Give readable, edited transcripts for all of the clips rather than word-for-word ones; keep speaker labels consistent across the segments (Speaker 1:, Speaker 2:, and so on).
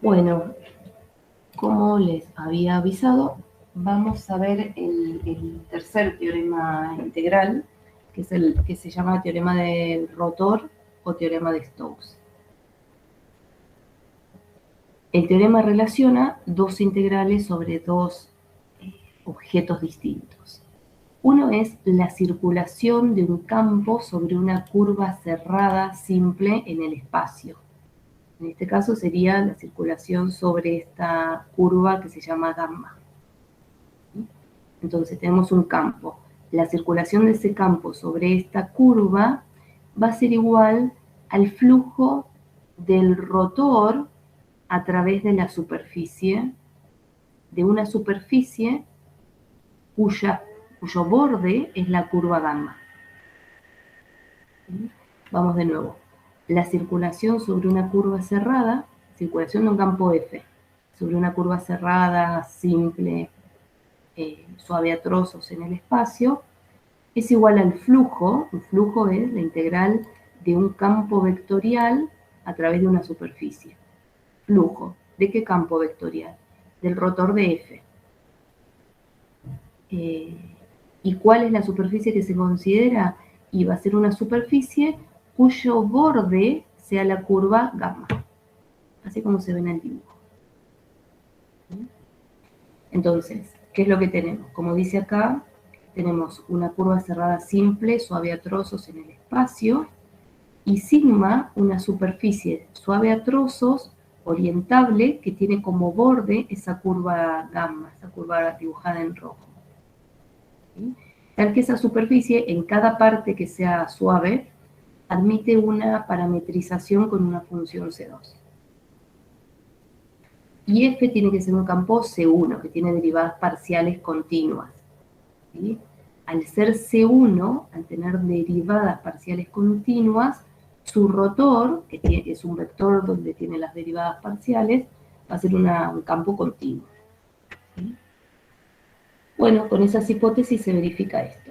Speaker 1: Bueno, como les había avisado, vamos a ver el tercer teorema integral, que es el que se llama teorema del rotor o teorema de Stokes. El teorema relaciona dos integrales sobre dos objetos distintos. Uno es la circulación de un campo sobre una curva cerrada simple en el espacio. En este caso sería la circulación sobre esta curva que se llama gamma. Entonces tenemos un campo. La circulación de ese campo sobre esta curva va a ser igual al flujo del rotor a través de la superficie, de una superficie cuyo borde es la curva gamma. Vamos de nuevo. La circulación sobre una curva cerrada, circulación de un campo F, sobre una curva cerrada, simple, suave a trozos en el espacio, es igual al flujo. Un flujo es la integral de un campo vectorial a través de una superficie. Flujo. ¿De qué campo vectorial? Del rotor de F. ¿Y cuál es la superficie que se considera? Y va a ser una superficie cuyo borde sea la curva gamma, así como se ve en el dibujo. Entonces, ¿qué es lo que tenemos? Como dice acá, tenemos una curva cerrada simple, suave a trozos en el espacio, y sigma, una superficie suave a trozos, orientable, que tiene como borde esa curva gamma, esa curva dibujada en rojo. ¿Sí? Tal que esa superficie, en cada parte que sea suave, admite una parametrización con una función C2. Y F tiene que ser un campo C1, que tiene derivadas parciales continuas. ¿Sí? Al ser C1, al tener derivadas parciales continuas, su rotor, que es un vector donde tiene las derivadas parciales, va a ser un campo continuo. ¿Sí? Bueno, con esas hipótesis se verifica esto.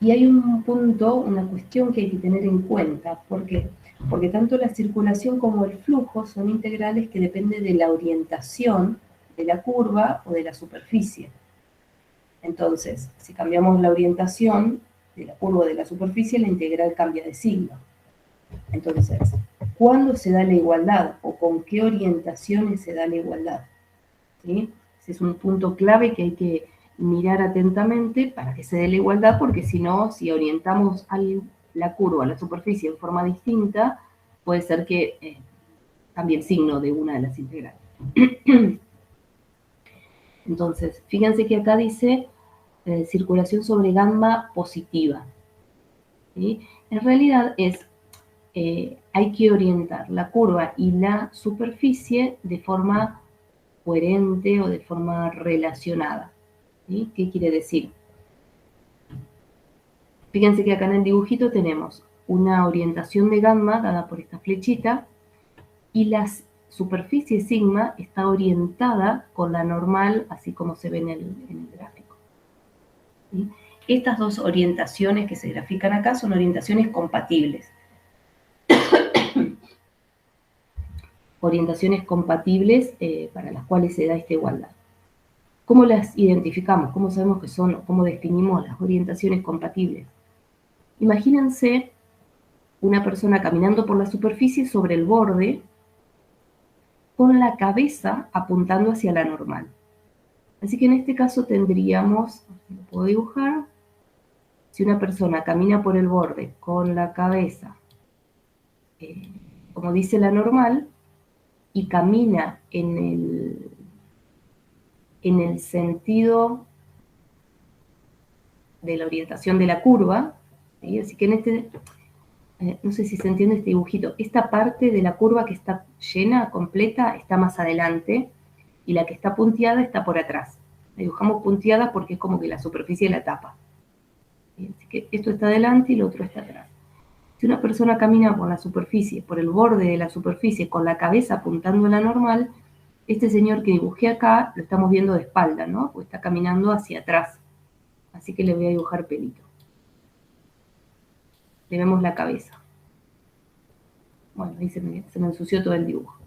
Speaker 1: Y hay un punto, una cuestión que hay que tener en cuenta. ¿Por qué? Porque tanto la circulación como el flujo son integrales que dependen de la orientación de la curva o de la superficie. Entonces, si cambiamos la orientación de la curva o de la superficie, la integral cambia de signo. Entonces, ¿cuándo se da la igualdad o con qué orientaciones se da la igualdad? ¿Sí? Ese es un punto clave que hay que mirar atentamente para que se dé la igualdad, porque si no, si orientamos la curva a la superficie en forma distinta, puede ser que cambie el signo de una de las integrales. Entonces, fíjense que acá dice circulación sobre gamma positiva. ¿Sí? En realidad hay que orientar la curva y la superficie de forma coherente o de forma relacionada. ¿Sí? ¿Qué quiere decir? Fíjense que acá en el dibujito tenemos una orientación de gamma dada por esta flechita y la superficie sigma está orientada con la normal, así como se ve en el gráfico. ¿Sí? Estas dos orientaciones que se grafican acá son orientaciones compatibles. Orientaciones compatibles para las cuales se da esta igualdad. ¿Cómo las identificamos? ¿Cómo sabemos que son? ¿Cómo definimos las orientaciones compatibles? Imagínense una persona caminando por la superficie sobre el borde con la cabeza apuntando hacia la normal. Así que en este caso tendríamos, lo puedo dibujar, si una persona camina por el borde con la cabeza, como dice la normal, y camina en el sentido de la orientación de la curva, ¿sí? Así que en este, no sé si se entiende este dibujito, esta parte de la curva que está llena, completa, está más adelante, y la que está punteada está por atrás. La dibujamos punteada porque es como que la superficie la tapa. ¿Sí? Así que esto está adelante y lo otro está atrás. Si una persona camina por la superficie, por el borde de la superficie, con la cabeza apuntando a la normal, este señor que dibujé acá lo estamos viendo de espalda, ¿no? Porque está caminando hacia atrás. Así que le voy a dibujar pelito. Le vemos la cabeza. Bueno, ahí se me ensució todo el dibujo.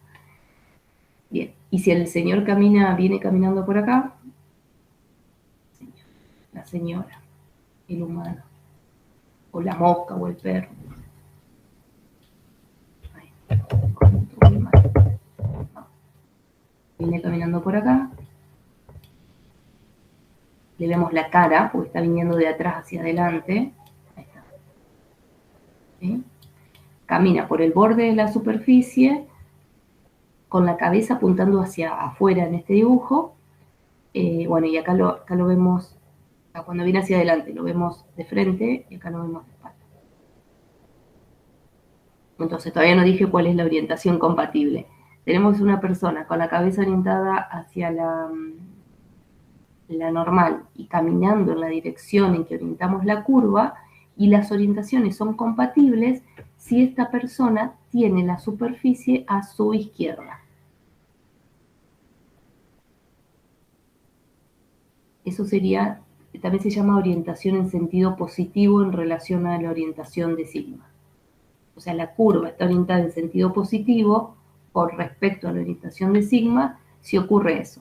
Speaker 1: Bien, y si el señor viene caminando por acá, la señora, el humano, o la mosca, o el perro. Viene caminando por acá, le vemos la cara, porque está viniendo de atrás hacia adelante. Ahí está. ¿Sí? Camina por el borde de la superficie, con la cabeza apuntando hacia afuera en este dibujo. Bueno, y acá lo vemos, cuando viene hacia adelante, lo vemos de frente, y acá lo vemos de espalda. Entonces, todavía no dije cuál es la orientación compatible. Tenemos una persona con la cabeza orientada hacia la normal y caminando en la dirección en que orientamos la curva, y las orientaciones son compatibles si esta persona tiene la superficie a su izquierda. Eso sería, también se llama orientación en sentido positivo en relación a la orientación de sigma. O sea, la curva está orientada en sentido positivo con respecto a la orientación de sigma si ocurre eso.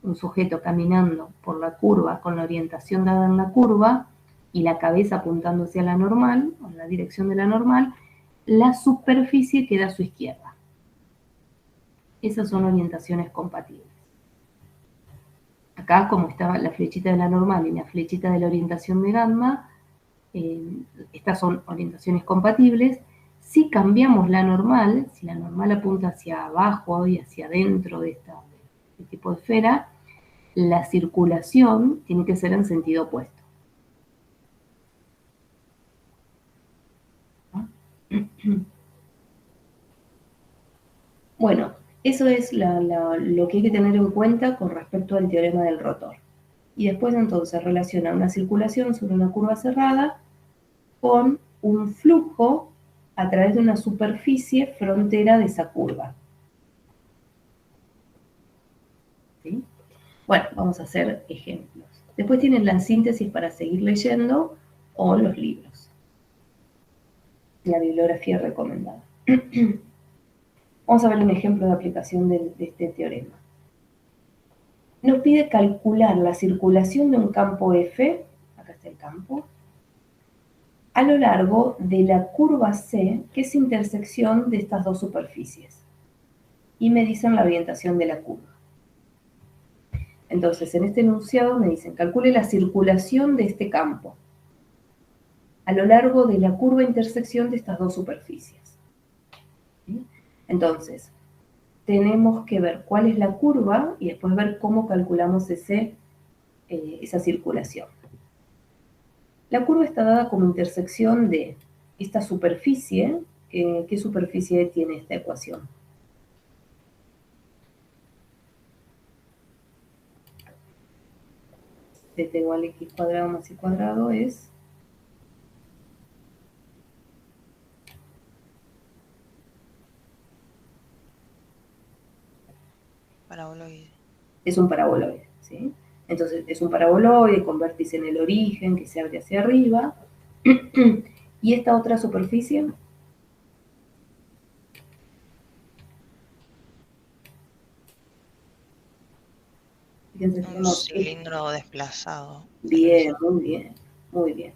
Speaker 1: Un sujeto caminando por la curva con la orientación dada en la curva y la cabeza apuntando hacia la normal, o en la dirección de la normal, la superficie queda a su izquierda. Esas son orientaciones compatibles. Acá, como estaba la flechita de la normal y la flechita de la orientación de gamma, estas son orientaciones compatibles. Si cambiamos la normal, si la normal apunta hacia abajo y hacia adentro de este tipo de esfera, la circulación tiene que ser en sentido opuesto. Bueno, eso es lo que hay que tener en cuenta con respecto al teorema del rotor. Y después entonces relaciona una circulación sobre una curva cerrada con un flujo a través de una superficie frontera de esa curva. ¿Sí? Bueno, vamos a hacer ejemplos. Después tienen la síntesis para seguir leyendo o los libros. La bibliografía recomendada. Vamos a ver un ejemplo de aplicación de este teorema. Nos pide calcular la circulación de un campo F, acá está el campo, a lo largo de la curva C, que es intersección de estas dos superficies. Y me dicen la orientación de la curva. Entonces, en este enunciado me dicen, calcule la circulación de este campo a lo largo de la curva intersección de estas dos superficies. ¿Sí? Entonces, tenemos que ver cuál es la curva y después ver cómo calculamos esa circulación. La curva está dada como intersección de esta superficie. ¿Qué superficie tiene esta ecuación? Z igual a x cuadrado más y cuadrado es
Speaker 2: paraboloide.
Speaker 1: Es un paraboloide, ¿sí? Entonces es un paraboloide con vértice en el origen que se abre hacia arriba. ¿Y esta otra superficie? Fíjense,
Speaker 2: Un cilindro desplazado.
Speaker 1: Bien, muy bien, muy bien.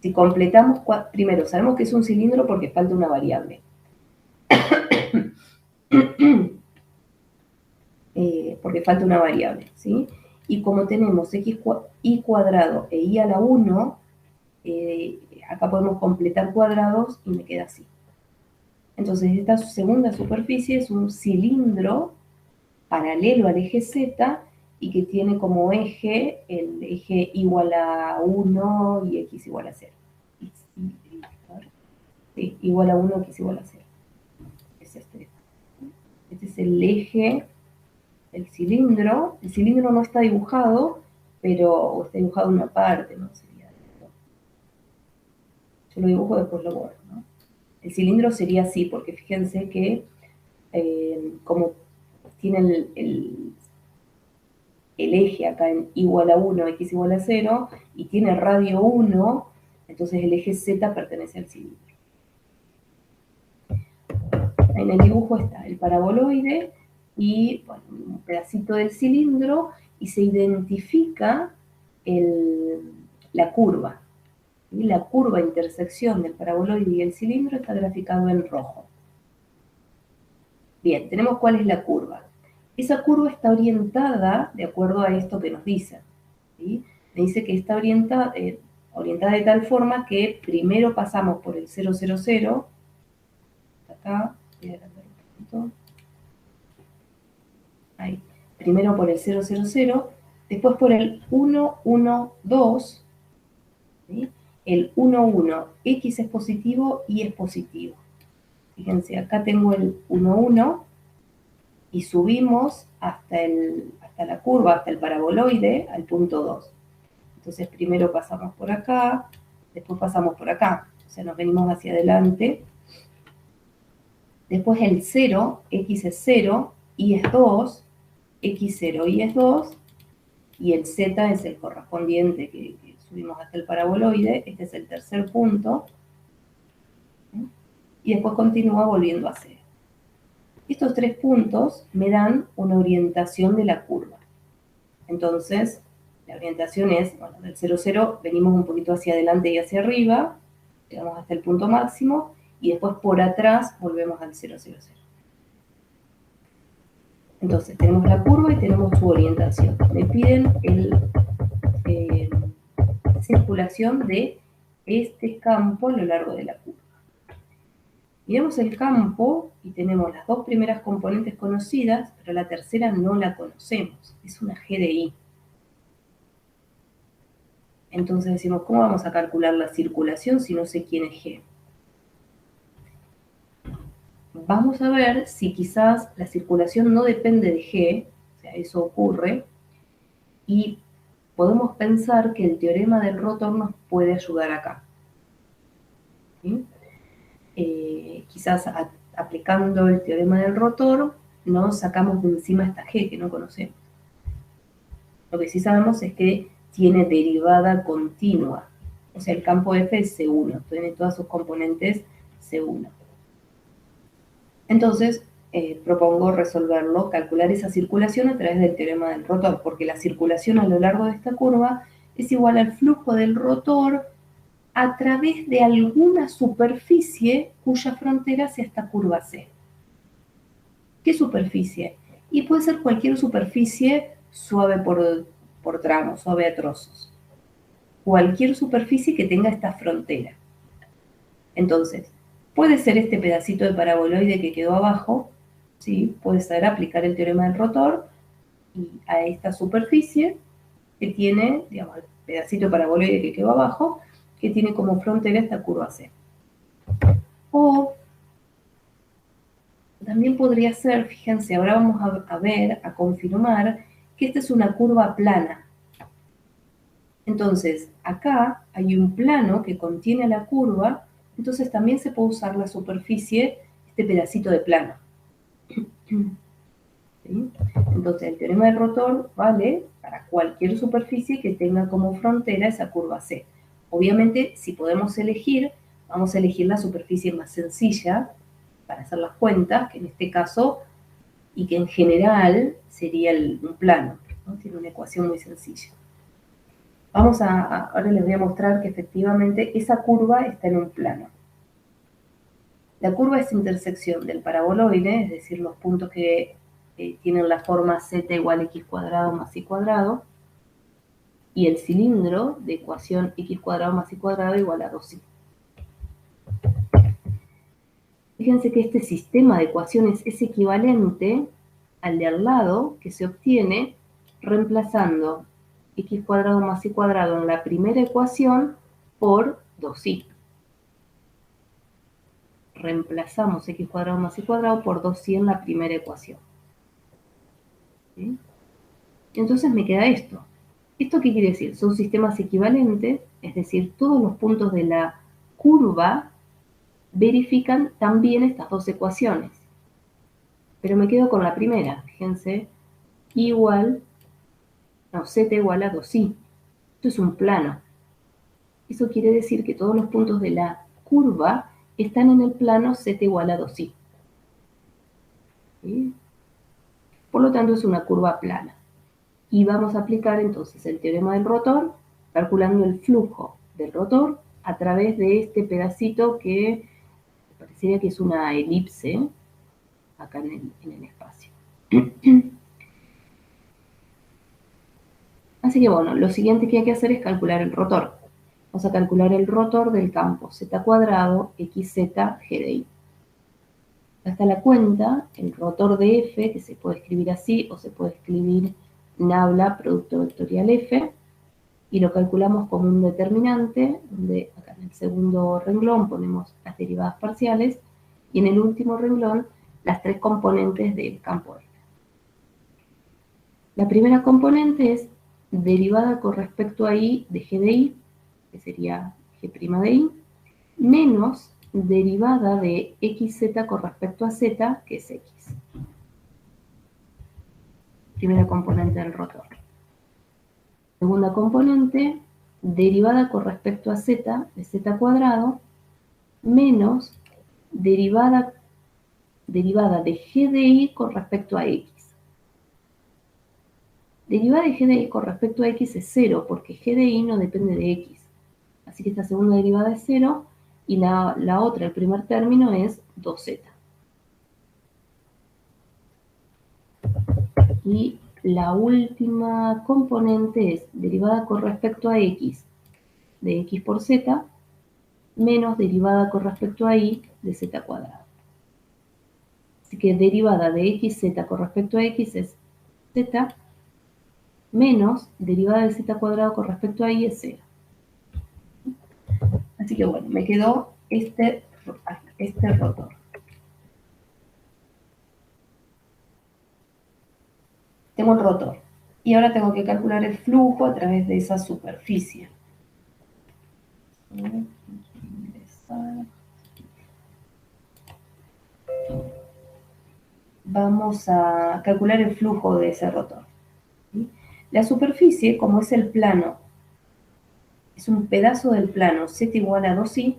Speaker 1: Si completamos, primero sabemos que es un cilindro porque falta una variable. Porque falta una variable, ¿sí? Y como tenemos y cuadrado e y a la 1, acá podemos completar cuadrados y me queda así. Entonces, esta segunda superficie es un cilindro paralelo al eje Z y que tiene como eje el eje igual a 1 y x igual a 0. Sí, igual a 1, x igual a 0. Es este. Este es el eje del cilindro. El cilindro no está dibujado, pero está dibujado una parte, ¿no? Sería esto. Yo lo dibujo, después lo borro, ¿no? El cilindro sería así, porque fíjense que como tiene el eje acá en igual a 1, x igual a 0, y tiene radio 1, entonces el eje Z pertenece al cilindro. En el dibujo está el paraboloide y bueno, un pedacito del cilindro y se identifica la curva. ¿Sí? La curva de intersección del paraboloide y el cilindro está graficado en rojo. Bien, tenemos cuál es la curva. Esa curva está orientada de acuerdo a esto que nos dice. ¿Sí? Me dice que está orientada de tal forma que primero pasamos por el 0, 0, 0. Acá, voy a agrandar un poquito. Ahí. Primero por el 0, 0, 0. Después por el 1, 1, 2. ¿Sí? El 1, 1, X es positivo, Y es positivo. Fíjense, acá tengo el 1, 1. Y subimos hasta la curva, hasta el paraboloide, al punto 2. Entonces primero pasamos por acá, después pasamos por acá. O sea, nos venimos hacia adelante. Después el 0, X es 0, Y es 2, X0, Y es 2, y el Z es el correspondiente que subimos hasta el paraboloide. Este es el tercer punto. Y después continúa volviendo a 0. Estos tres puntos me dan una orientación de la curva. Entonces, la orientación es, bueno, del 0, 0 venimos un poquito hacia adelante y hacia arriba, llegamos hasta el punto máximo, y después por atrás volvemos al 0, 0, 0. Entonces, tenemos la curva y tenemos su orientación. Me piden la circulación de este campo a lo largo de la curva. Miramos el campo y tenemos las dos primeras componentes conocidas, pero la tercera no la conocemos, es una G de I. Entonces decimos, ¿cómo vamos a calcular la circulación si no sé quién es G? Vamos a ver si quizás la circulación no depende de G, o sea, eso ocurre, y podemos pensar que el teorema del rotor nos puede ayudar acá. ¿Sí? Quizás aplicando el teorema del rotor, nos sacamos de encima esta G que no conocemos. Lo que sí sabemos es que tiene derivada continua. O sea, el campo F es C1, tiene todas sus componentes C1. Entonces, propongo resolverlo, calcular esa circulación a través del teorema del rotor, porque la circulación a lo largo de esta curva es igual al flujo del rotor a través de alguna superficie cuya frontera sea esta curva C. ¿Qué superficie? Y puede ser cualquier superficie suave por tramos, suave a trozos. Cualquier superficie que tenga esta frontera. Entonces, puede ser este pedacito de paraboloide que quedó abajo, ¿sí? Puede ser aplicar el teorema del rotor y a esta superficie que tiene, digamos, el pedacito de paraboloide que quedó abajo, que tiene como frontera esta curva C. O también podría ser, fíjense, ahora vamos a ver, a confirmar que esta es una curva plana. Entonces, acá hay un plano que contiene la curva, entonces también se puede usar la superficie, este pedacito de plano. ¿Sí? Entonces, el teorema del rotor vale para cualquier superficie que tenga como frontera esa curva C. Obviamente, si podemos elegir, vamos a elegir la superficie más sencilla para hacer las cuentas, que en este caso, y que en general sería un plano, ¿no? Tiene una ecuación muy sencilla. Ahora les voy a mostrar que efectivamente esa curva está en un plano. La curva es intersección del paraboloide, es decir, los puntos que tienen la forma z igual a x cuadrado más y cuadrado, y el cilindro de ecuación x cuadrado más y cuadrado igual a 2y. Fíjense que este sistema de ecuaciones es equivalente al de al lado, que se obtiene reemplazando x cuadrado más y cuadrado en la primera ecuación por 2y. Reemplazamos x cuadrado más y cuadrado por 2y en la primera ecuación. ¿Sí? Entonces me queda esto. ¿Esto qué quiere decir? Son sistemas equivalentes, es decir, todos los puntos de la curva verifican también estas dos ecuaciones. Pero me quedo con la primera, fíjense, z igual a 2y. Esto es un plano. Eso quiere decir que todos los puntos de la curva están en el plano z igual a 2y. ¿sí? Por lo tanto, es una curva plana. Y vamos a aplicar entonces el teorema del rotor, calculando el flujo del rotor a través de este pedacito que parecería que es una elipse acá en el espacio. Así que bueno, lo siguiente que hay que hacer es calcular el rotor. Vamos a calcular el rotor del campo z cuadrado xz g de i. Hasta la cuenta, el rotor de F, que se puede escribir así o se puede escribir nabla producto vectorial F, y lo calculamos como un determinante, donde acá en el segundo renglón ponemos las derivadas parciales y en el último renglón las tres componentes del campo F. La primera componente es derivada con respecto a i de g de i, que sería g' de i, menos derivada de xz con respecto a z, que es x. Primera componente del rotor. Segunda componente, derivada con respecto a z, de z cuadrado, menos derivada de g de i con respecto a x. Derivada de g de i con respecto a x es 0, porque g de i no depende de x. Así que esta segunda derivada es 0, y la otra, el primer término, es 2z. Y la última componente es derivada con respecto a x de x por z, menos derivada con respecto a y de z cuadrado. Así que derivada de xz con respecto a x es z, menos derivada de z cuadrado con respecto a y es 0. Así que bueno, me quedó este rotor. Tengo el rotor. Y ahora tengo que calcular el flujo a través de esa superficie. Vamos a calcular el flujo de ese rotor. La superficie, como es el plano, es un pedazo del plano z igual a 2i,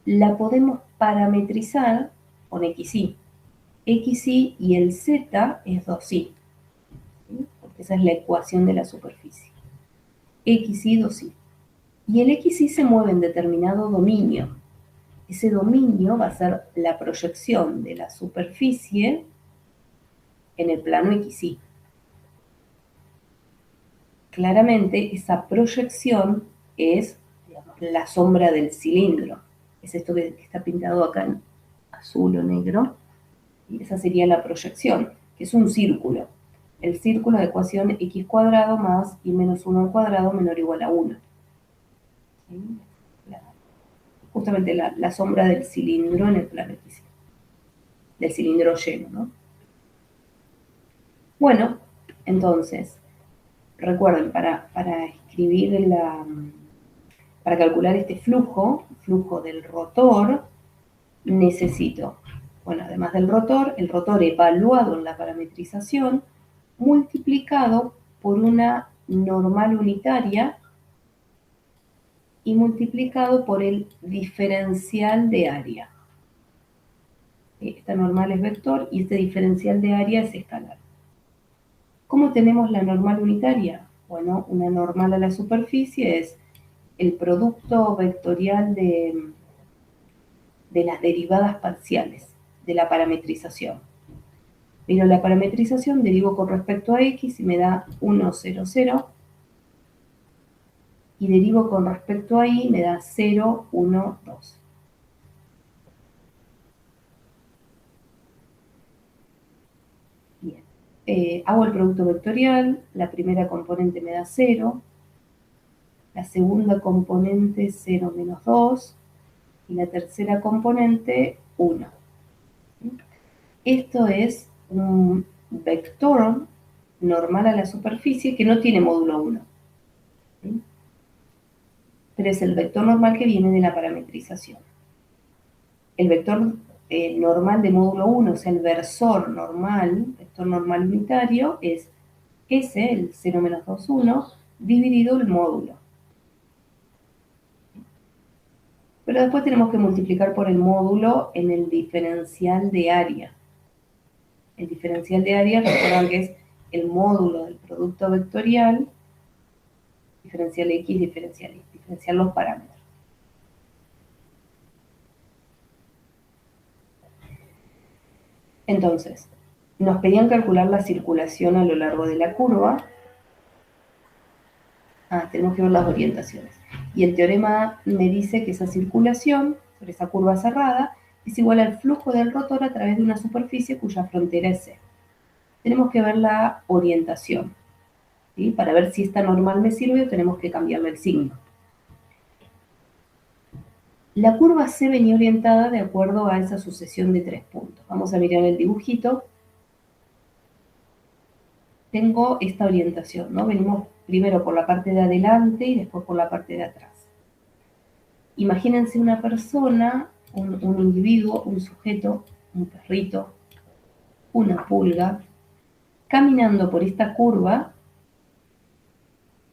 Speaker 1: la podemos parametrizar con xi. Xi y el z es 2i, ¿sí? Porque esa es la ecuación de la superficie. Xi, 2i. Y el xi se mueve en determinado dominio. Ese dominio va a ser la proyección de la superficie en el plano xi. Claramente, esa proyección es, digamos, la sombra del cilindro. Es esto que está pintado acá en azul o negro. Y esa sería la proyección, que es un círculo. El círculo de ecuación x cuadrado más y menos 1 al cuadrado menor o igual a 1. ¿Sí? Justamente la sombra del cilindro en el plano xi. Del cilindro lleno, ¿no? Bueno, entonces, recuerden, para escribir para calcular este flujo del rotor, necesito, bueno, además del rotor, el rotor evaluado en la parametrización, multiplicado por una normal unitaria y multiplicado por el diferencial de área. Esta normal es vector y este diferencial de área es escalar. ¿Cómo tenemos la normal unitaria? Bueno, una normal a la superficie es el producto vectorial de las derivadas parciales de la parametrización. Miro la parametrización, derivo con respecto a x y me da 1, 0, 0. Y derivo con respecto a y me da 0, 1, 2. Bien. Hago el producto vectorial, la primera componente me da 0, la segunda componente 0 menos 2, y la tercera componente 1. Esto es un vector normal a la superficie que no tiene módulo 1. ¿Sí? Pero es el vector normal que viene de la parametrización. El vector normal de módulo 1, o sea, el versor normal, vector normal unitario, es S, el 0 menos 2, 1, dividido el módulo. Pero después tenemos que multiplicar por el módulo en el diferencial de área. El diferencial de área, recuerdan que es el módulo del producto vectorial, diferencial X, diferencial Y, diferenciar los parámetros. Entonces, nos pedían calcular la circulación a lo largo de la curva. Tenemos que ver las orientaciones. Y el teorema me dice que esa circulación sobre esa curva cerrada es igual al flujo del rotor a través de una superficie cuya frontera es C. Tenemos que ver la orientación, ¿sí? Para ver si esta normal me sirve o tenemos que cambiarle el signo. La curva C venía orientada de acuerdo a esa sucesión de 3 puntos. Vamos a mirar el dibujito. Tengo esta orientación, ¿no? Venimos primero por la parte de adelante y después por la parte de atrás. Imagínense una persona, un individuo, un sujeto, un perrito, una pulga, caminando por esta curva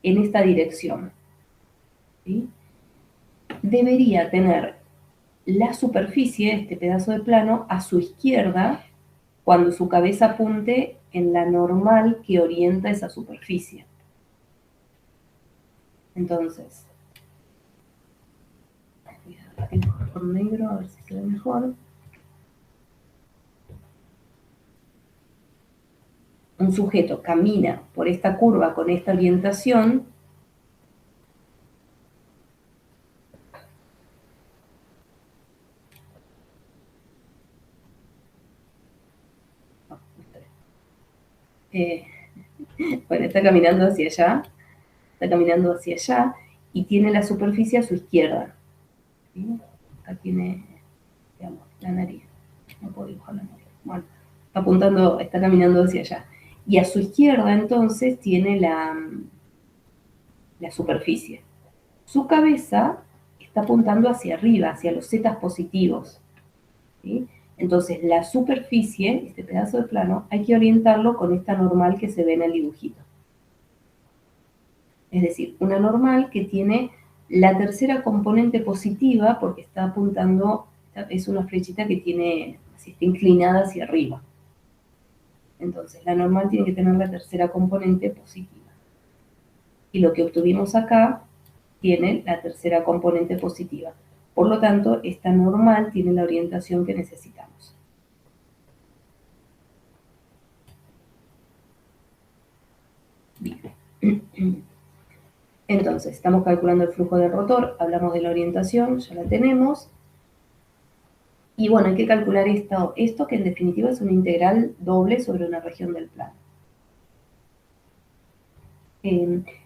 Speaker 1: en esta dirección, ¿sí? Debería tener la superficie, este pedazo de plano, a su izquierda cuando su cabeza apunte en la normal que orienta esa superficie. Entonces, voy a dar el color negro a ver si se ve mejor. Un sujeto camina por esta curva con esta orientación, bueno, está caminando hacia allá y tiene la superficie a su izquierda, ¿sí? Acá tiene, digamos, la nariz, no puedo dibujar la nariz, bueno, está caminando hacia allá. Y a su izquierda entonces tiene la superficie. Su cabeza está apuntando hacia arriba, hacia los zetas positivos, ¿sí? Entonces la superficie, este pedazo de plano, hay que orientarlo con esta normal que se ve en el dibujito. Es decir, una normal que tiene la tercera componente positiva porque está apuntando, es una flechita que tiene, si está inclinada hacia arriba. Entonces la normal tiene que tener la tercera componente positiva. Y lo que obtuvimos acá tiene la tercera componente positiva. Por lo tanto, esta normal tiene la orientación que necesitamos. Bien. Entonces, estamos calculando el flujo del rotor, hablamos de la orientación, ya la tenemos. Y bueno, hay que calcular esto que en definitiva es una integral doble sobre una región del plano.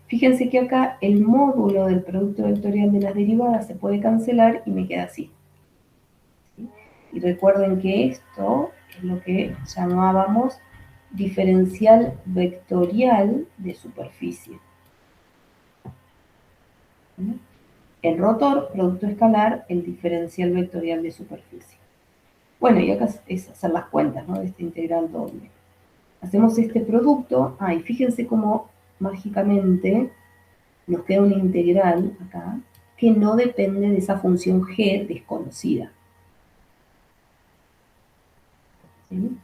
Speaker 1: Fíjense que acá el módulo del producto vectorial de las derivadas se puede cancelar y me queda así. ¿Sí? Y recuerden que esto es lo que llamábamos diferencial vectorial de superficie. ¿Sí? El rotor, producto escalar, el diferencial vectorial de superficie. Bueno, y acá es hacer las cuentas, ¿no? De esta integral doble. Hacemos este producto, y fíjense cómo mágicamente nos queda una integral acá que no depende de esa función g desconocida. ¿Sí?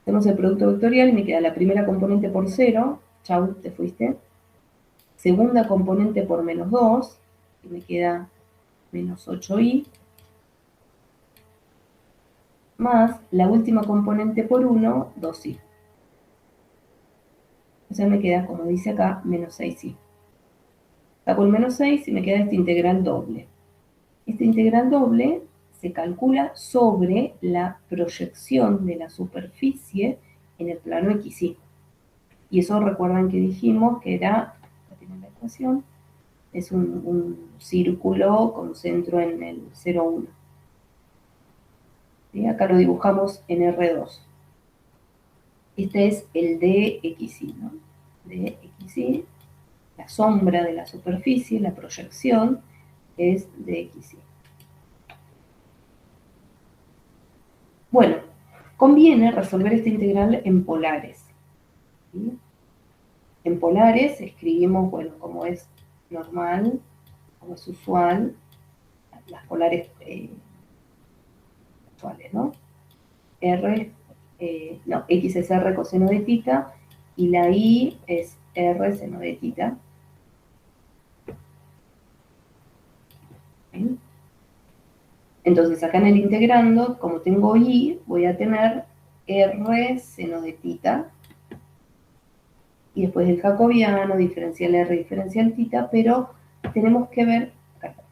Speaker 1: Hacemos el producto vectorial y me queda la primera componente por 0, chau, te fuiste. Segunda componente por menos 2, y me queda menos 8i. Más la última componente por 1, 2i. O sea, me queda, como dice acá, menos 6i. Saco el menos 6 y me queda esta integral doble. Esta integral doble se calcula sobre la proyección de la superficie en el plano XY. Y eso recuerdan que dijimos que era, acá tienen la ecuación, es un círculo con centro en el 0, 1. ¿Sí? Acá lo dibujamos en R2. Este es el DXY, ¿no? DXY, la sombra de la superficie, la proyección, es DXY. Bueno, conviene resolver esta integral en polares. ¿Sí? En polares escribimos, bueno, como es normal, como es usual, las polares usuales, ¿no? R no, X es R coseno de tita, y la Y es R seno de tita. ¿Bien? Entonces, acá en el integrando, como tengo Y, voy a tener R seno de tita, y después el jacobiano, diferencial R, diferencial tita, pero tenemos que ver, acá está,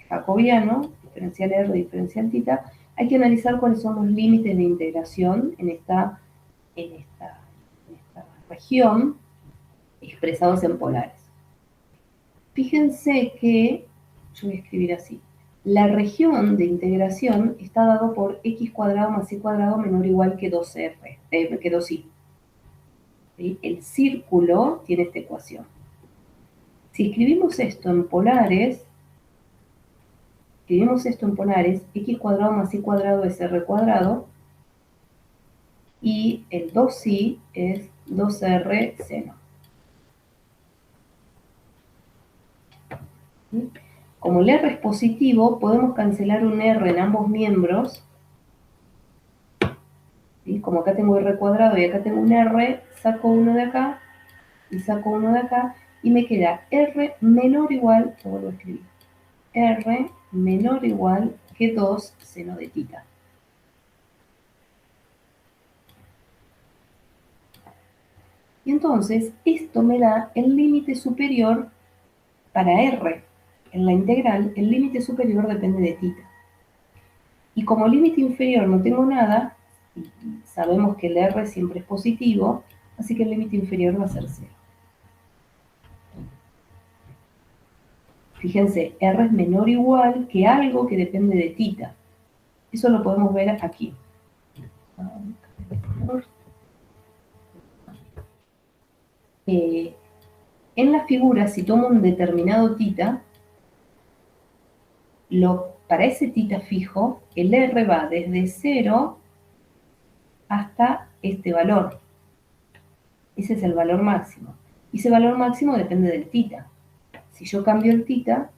Speaker 1: jacobiano, diferencial R, diferencial tita, hay que analizar cuáles son los límites de integración en esta región expresados en polares. Fíjense que, yo voy a escribir así, la región de integración está dado por x cuadrado más y cuadrado menor o igual que 2r, que 2i. ¿Sí? El círculo tiene esta ecuación. Si escribimos esto en polares, x cuadrado más y cuadrado es r cuadrado, y el 2i es 2r seno. ¿Sí? Como el r es positivo, podemos cancelar un r en ambos miembros. ¿Sí? Como acá tengo r cuadrado y acá tengo un r, saco uno de acá y saco uno de acá, y me queda r menor o igual, lo vuelvo a escribir, r menor o igual que 2 seno de tita. Y entonces esto me da el límite superior para r. En la integral, el límite superior depende de tita. Y como límite inferior no tengo nada, y sabemos que el r siempre es positivo, así que el límite inferior va a ser 0. Fíjense, r es menor o igual que algo que depende de tita. Eso lo podemos ver aquí. En la figura, si tomo un determinado tita, para ese tita fijo, el r va desde 0 hasta este valor. Ese es el valor máximo. Y ese valor máximo depende del tita. Si yo cambio el tita,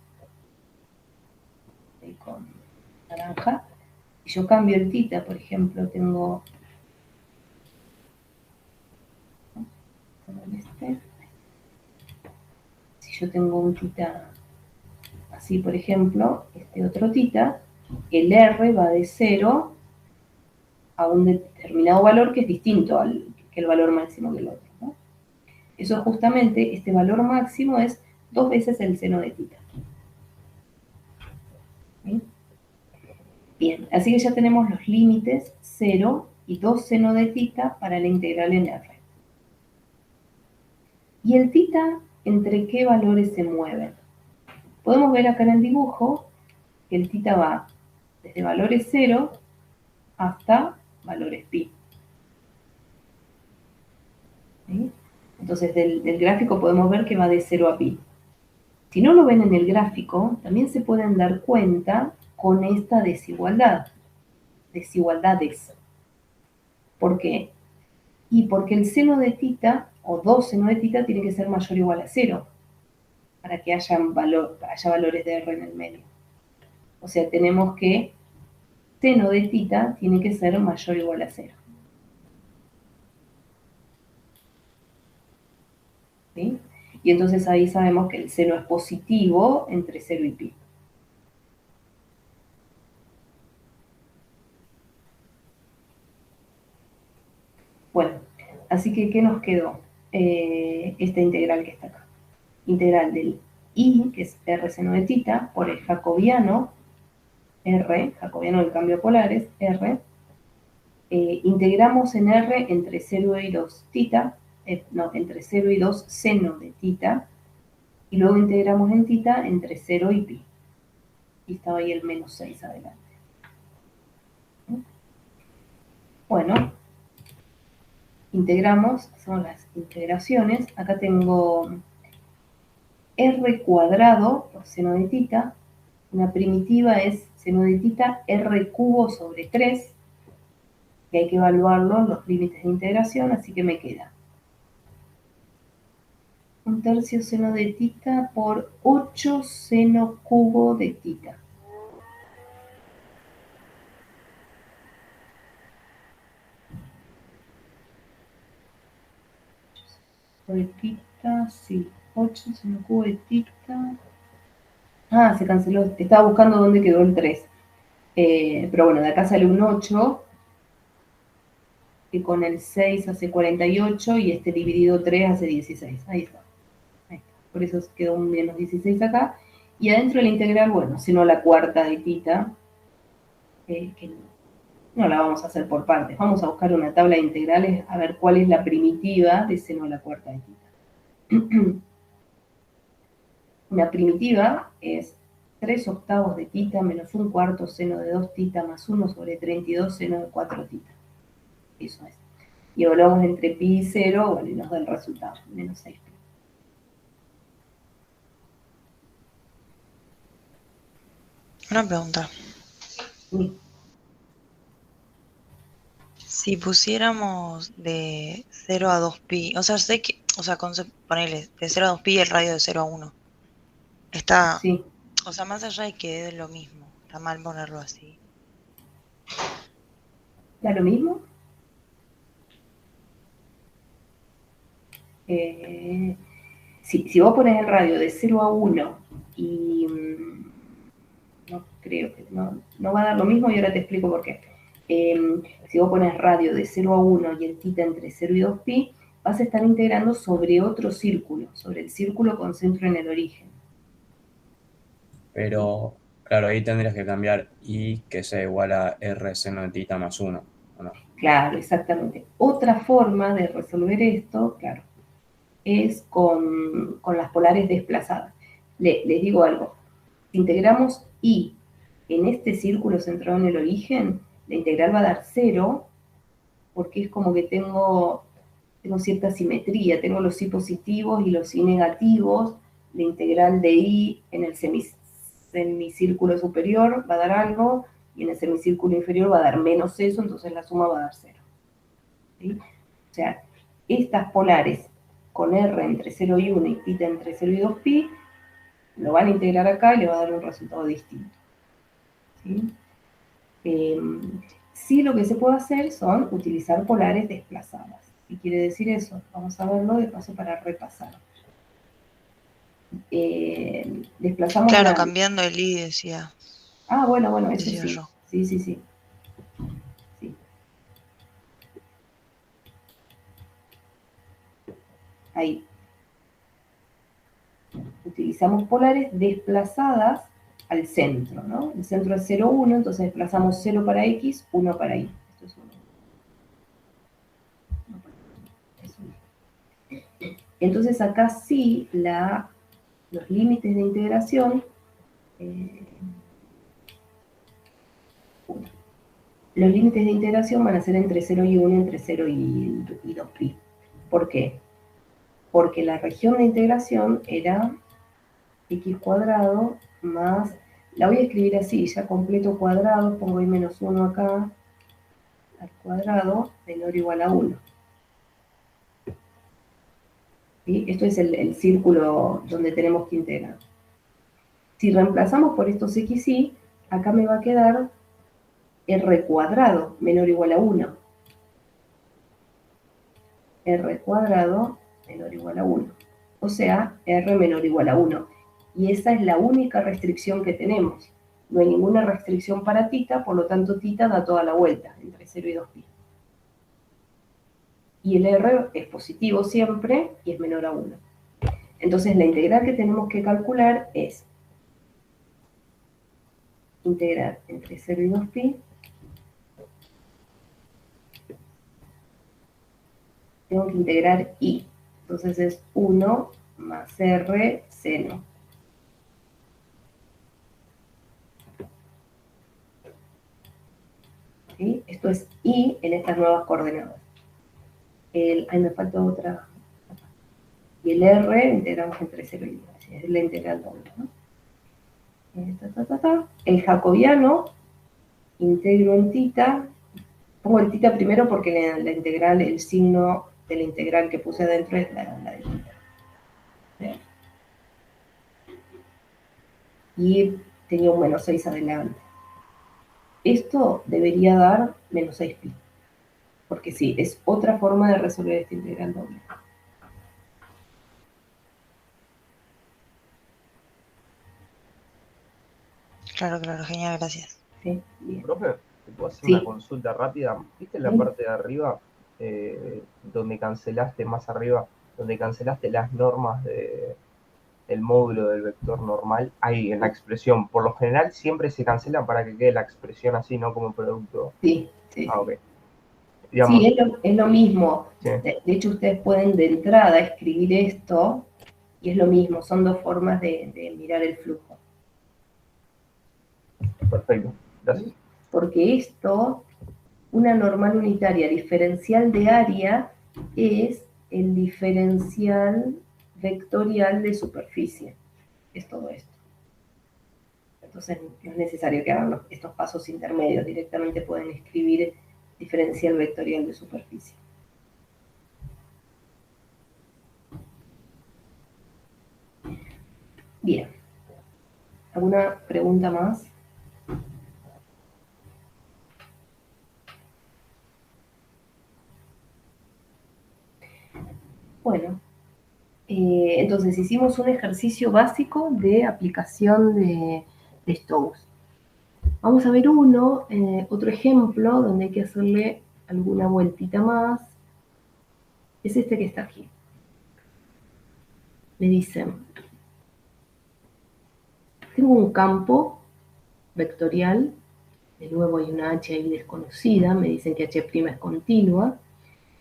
Speaker 1: con naranja, si yo cambio el tita, por ejemplo, tengo si yo tengo un tita así, por ejemplo, este otro tita, el R va de 0 a un determinado valor que es distinto que el valor máximo del otro, ¿no? Eso justamente, este valor máximo es 2 veces el seno de tita. ¿Sí? Bien, así que ya tenemos los límites 0 y 2 seno de tita para la integral en R. ¿Y el tita entre qué valores se mueven? Podemos ver acá en el dibujo que el tita va desde valores 0 hasta valores pi. ¿Sí? Entonces del gráfico podemos ver que va de 0 a pi. Si no lo ven en el gráfico, también se pueden dar cuenta con esta desigualdad. Desigualdades. ¿Por qué? Y porque el seno de tita, o 2 seno de tita, tiene que ser mayor o igual a 0, para que haya valores de R en el medio. O sea, tenemos que seno de tita tiene que ser mayor o igual a 0. ¿Sí? Y entonces ahí sabemos que el seno es positivo entre 0 y pi. Bueno, así que ¿qué nos quedó? Esta integral que está acá. Integral del I, que es R seno de tita, por el jacobiano, R, jacobiano del cambio de polares, R. Integramos en R entre 0 y 2 tita, entre 0 y 2 seno de tita, y luego integramos en tita entre 0 y pi. Y estaba ahí el menos 6 adelante. Bueno, integramos, son las integraciones. Acá tengo r cuadrado por seno de tita. Una primitiva es seno de tita r cubo sobre 3, que hay que evaluarlo en los límites de integración, así que me queda 1/3 seno de tita por 8 seno cubo de tita. de tita, sí. 8 seno cubo de tita. Ah, se canceló. Estaba buscando dónde quedó el 3. Pero bueno, de acá sale un 8, que con el 6 hace 48 y este dividido 3 hace 16. Ahí está. Ahí está. Por eso quedó un menos 16 acá. Y adentro de la integral, bueno, seno a la cuarta de tita, que no la vamos a hacer por partes. Vamos a buscar una tabla de integrales a ver cuál es la primitiva de seno a la cuarta de tita. Una primitiva es 3 octavos de tita menos un cuarto seno de 2 tita más 1 sobre 32 seno de 4 tita. Eso es. Y evaluamos entre pi y 0, bueno, y nos da el resultado, menos 6 pi.
Speaker 2: Una pregunta.
Speaker 1: Sí.
Speaker 2: Si pusiéramos de 0 a 2pi, o sea, sé que, o sea, ponele de 0 a 2pi el radio de 0 a 1. Está,
Speaker 1: Sí.
Speaker 2: o sea, más allá de que es lo mismo, está mal ponerlo así.
Speaker 1: ¿Da lo mismo? Si vos pones el radio de 0 a 1 y no creo que no va a dar lo mismo y ahora te explico por qué. Si vos pones radio de 0 a 1 y el tita entre 0 y 2 pi, vas a estar integrando sobre otro círculo, sobre el círculo con centro en el origen.
Speaker 3: Pero, claro, ahí tendrías que cambiar y que sea igual a r seno de tita más 1, ¿o no?
Speaker 1: Claro, exactamente. Otra forma de resolver esto, claro, es con las polares desplazadas. Les digo algo, si integramos y en este círculo centrado en el origen, la integral va a dar 0, porque es como que tengo cierta simetría, tengo los i positivos y los i negativos, la integral de i en el semicírculo superior va a dar algo, y en el semicírculo inferior va a dar menos eso, entonces la suma va a dar 0. ¿Sí? O sea, estas polares con r entre 0 y 1 y tita entre 0 y 2 pi, lo van a integrar acá y le va a dar un resultado distinto. ¿Sí? Sí, lo que se puede hacer son utilizar polares desplazadas. ¿Qué quiere decir eso? Vamos a verlo de paso para repasar. Desplazamos
Speaker 2: Claro, cambiando el i, decía.
Speaker 1: Ah, bueno, eso
Speaker 2: Decía
Speaker 1: sí.
Speaker 2: yo.
Speaker 1: Sí. Ahí. Utilizamos polares desplazadas al centro, ¿no? El centro es 0, 1, entonces desplazamos 0 para x, 1 para y. Esto es 1. Entonces acá sí los límites de integración, los límites de integración van a ser entre 0 y 1, entre 0 y 2 pi. ¿Por qué? Porque la región de integración era x cuadrado más, la voy a escribir así, ya completo cuadrado, pongo y menos 1 acá, al cuadrado menor o igual a 1. ¿Sí? Esto es el círculo donde tenemos que integrar. Si reemplazamos por estos xy, acá me va a quedar r cuadrado menor o igual a 1. R cuadrado menor o igual a 1. O sea, r menor o igual a 1. Y esa es la única restricción que tenemos. No hay ninguna restricción para tita, por lo tanto tita da toda la vuelta, entre 0 y 2 pi. Y el r es positivo siempre y es menor a 1. Entonces la integral que tenemos que calcular es integrar entre 0 y 2 pi. Tengo que integrar i. Entonces es 1 más r seno. ¿Sí? Esto es i en estas nuevas coordenadas. Ahí me falta otra. Y el r integramos entre 0 y 1. Es la integral doble, ¿no? El jacobiano integro en tita. Pongo el tita primero porque la integral, el signo de la integral que puse adentro es la de tita. ¿Bien? Y tenía un menos 6 adelante. Esto debería dar menos 6 pi. Porque sí, es otra forma de resolver esta integral doble.
Speaker 2: Claro, claro, genial, gracias.
Speaker 1: Sí, bien.
Speaker 4: Profe, ¿te puedo hacer
Speaker 1: Sí.
Speaker 4: una consulta rápida? ¿Viste en la
Speaker 1: Sí.
Speaker 4: parte de arriba, donde cancelaste más arriba, donde cancelaste las normas del módulo del vector normal? Ahí, en la expresión. Por lo general siempre se cancelan para que quede la expresión así, no como producto.
Speaker 1: Sí, sí,
Speaker 4: Ah,
Speaker 1: sí.
Speaker 4: ok.
Speaker 1: Sí,
Speaker 4: Digamos,
Speaker 1: es lo mismo.
Speaker 4: sí,
Speaker 1: De hecho, ustedes pueden de entrada escribir esto, y es lo mismo, son dos formas de mirar el flujo.
Speaker 4: perfecto. Gracias.
Speaker 1: Porque esto, una normal unitaria diferencial de área, es el diferencial vectorial de superficie. Es todo esto. Entonces no es necesario que hagan estos pasos intermedios, directamente pueden escribir diferencial vectorial de superficie. Bien. ¿Alguna pregunta más? Bueno, entonces hicimos un ejercicio básico de aplicación de Stokes. Vamos a ver otro ejemplo, donde hay que hacerle alguna vueltita más. Es este que está aquí. Me dicen, tengo un campo vectorial, de nuevo hay una h ahí desconocida, me dicen que h' es continua,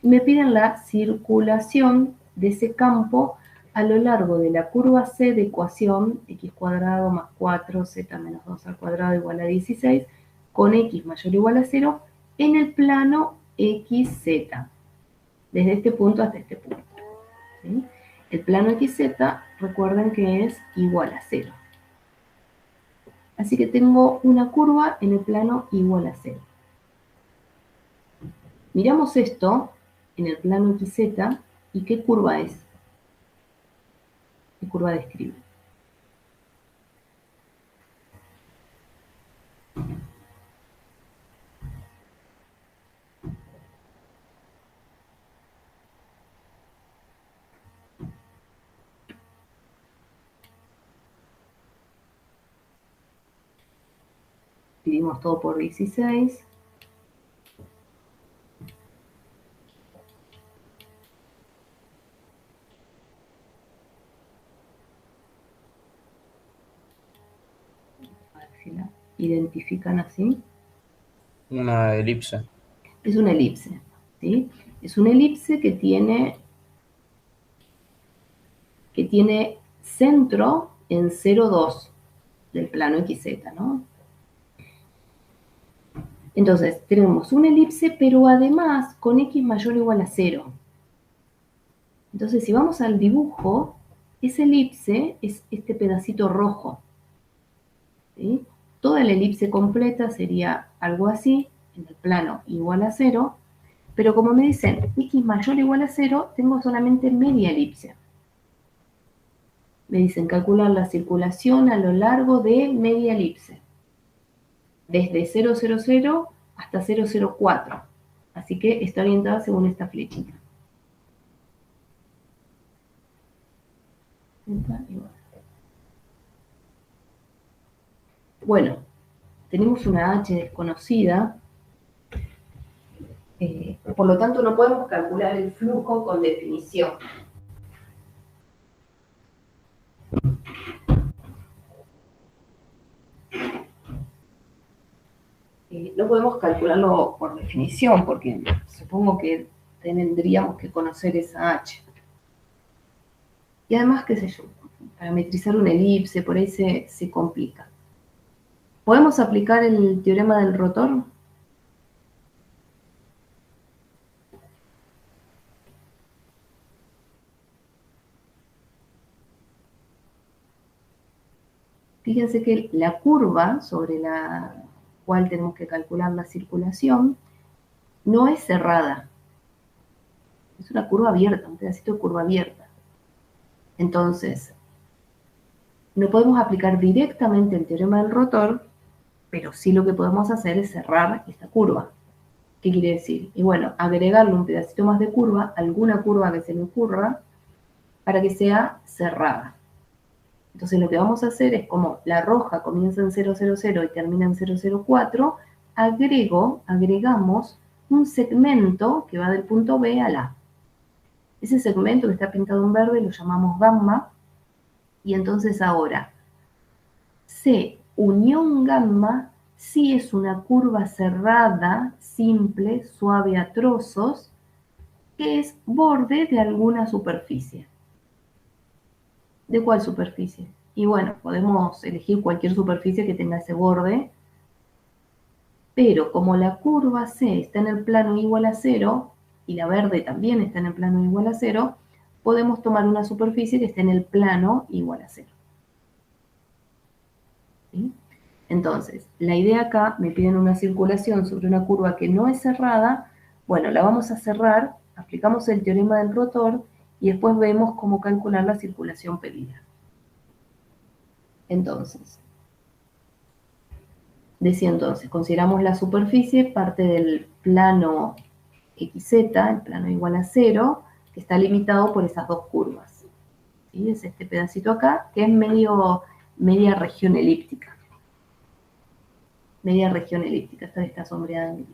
Speaker 1: y me piden la circulación de ese campo a lo largo de la curva C de ecuación x cuadrado más 4z menos 2 al cuadrado igual a 16, con x mayor o igual a 0, en el plano xz, desde este punto hasta este punto. ¿Sí? El plano xz, recuerden que es igual a 0. Así que tengo una curva en el plano igual a 0. Miramos esto en el plano xz, ¿y qué curva es? ¿Qué curva describe? Dividimos todo por 16. A ver si la identifican así.
Speaker 3: Una elipse.
Speaker 1: Es una elipse, ¿sí? Es una elipse que tiene centro en 0,2 del plano XZ, ¿no? Entonces, tenemos una elipse, pero además con x mayor o igual a 0. Entonces, si vamos al dibujo, esa elipse es este pedacito rojo, ¿sí? Toda la elipse completa sería algo así, en el plano igual a 0, pero como me dicen x mayor o igual a 0, tengo solamente media elipse. Me dicen calcular la circulación a lo largo de media elipse, desde 0,00 hasta 0,04. Así que está orientada según esta flechita. Bueno, tenemos una h desconocida, por lo tanto no podemos calcular el flujo con definición. No podemos calcularlo por definición, porque supongo que tendríamos que conocer esa h. Y además, qué sé yo, parametrizar una elipse, por ahí se complica. ¿Podemos aplicar el teorema del rotor? Fíjense que la curva sobre la cual tenemos que calcular la circulación no es cerrada. Es una curva abierta, un pedacito de curva abierta. Entonces, no podemos aplicar directamente el teorema del rotor, pero sí lo que podemos hacer es cerrar esta curva. ¿Qué quiere decir? Y bueno, agregarle un pedacito más de curva, alguna curva que se le ocurra, para que sea cerrada. Entonces lo que vamos a hacer es, como la roja comienza en 000 y termina en 004, agregamos un segmento que va del punto B al A. Ese segmento que está pintado en verde lo llamamos gamma, y entonces ahora C unión gamma sí es una curva cerrada, simple, suave a trozos, que es borde de alguna superficie. ¿De cuál superficie? Y bueno, podemos elegir cualquier superficie que tenga ese borde, pero como la curva C está en el plano igual a 0, y la verde también está en el plano igual a 0, podemos tomar una superficie que esté en el plano igual a 0. ¿Sí? Entonces, la idea acá, me piden una circulación sobre una curva que no es cerrada. Bueno, la vamos a cerrar, aplicamos el teorema del rotor y después vemos cómo calcular la circulación pedida. Entonces, decía entonces, consideramos la superficie parte del plano XZ, el plano igual a 0, que está limitado por esas dos curvas. ¿Sí? Es este pedacito acá, que es media región elíptica. Media región elíptica, esta está sombreada en gris.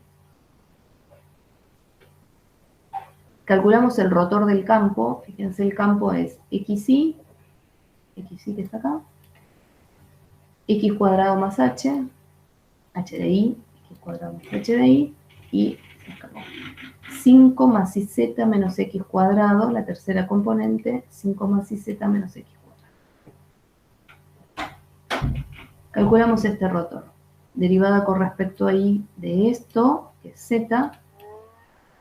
Speaker 1: Calculamos el rotor del campo. Fíjense, el campo es XY que está acá, X cuadrado más H, H de I, X cuadrado más H de I, y 5 más IZ menos X cuadrado, la tercera componente, 5 más IZ menos X cuadrado. Calculamos este rotor. Derivada con respecto a I de esto, que es Z,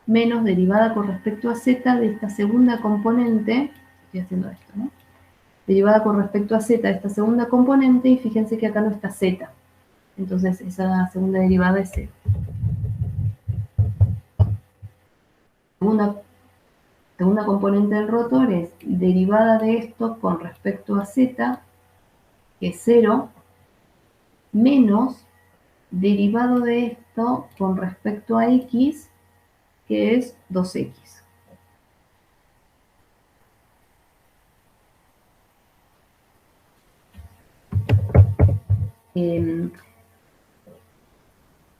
Speaker 1: menos derivada con respecto a Z de esta segunda componente, estoy haciendo esto, ¿no? Derivada con respecto a Z de esta segunda componente, y fíjense que acá no está Z. Entonces esa segunda derivada es 0. Segunda componente del rotor es derivada de esto con respecto a Z, que es 0, menos derivado de esto con respecto a X, que es 2X.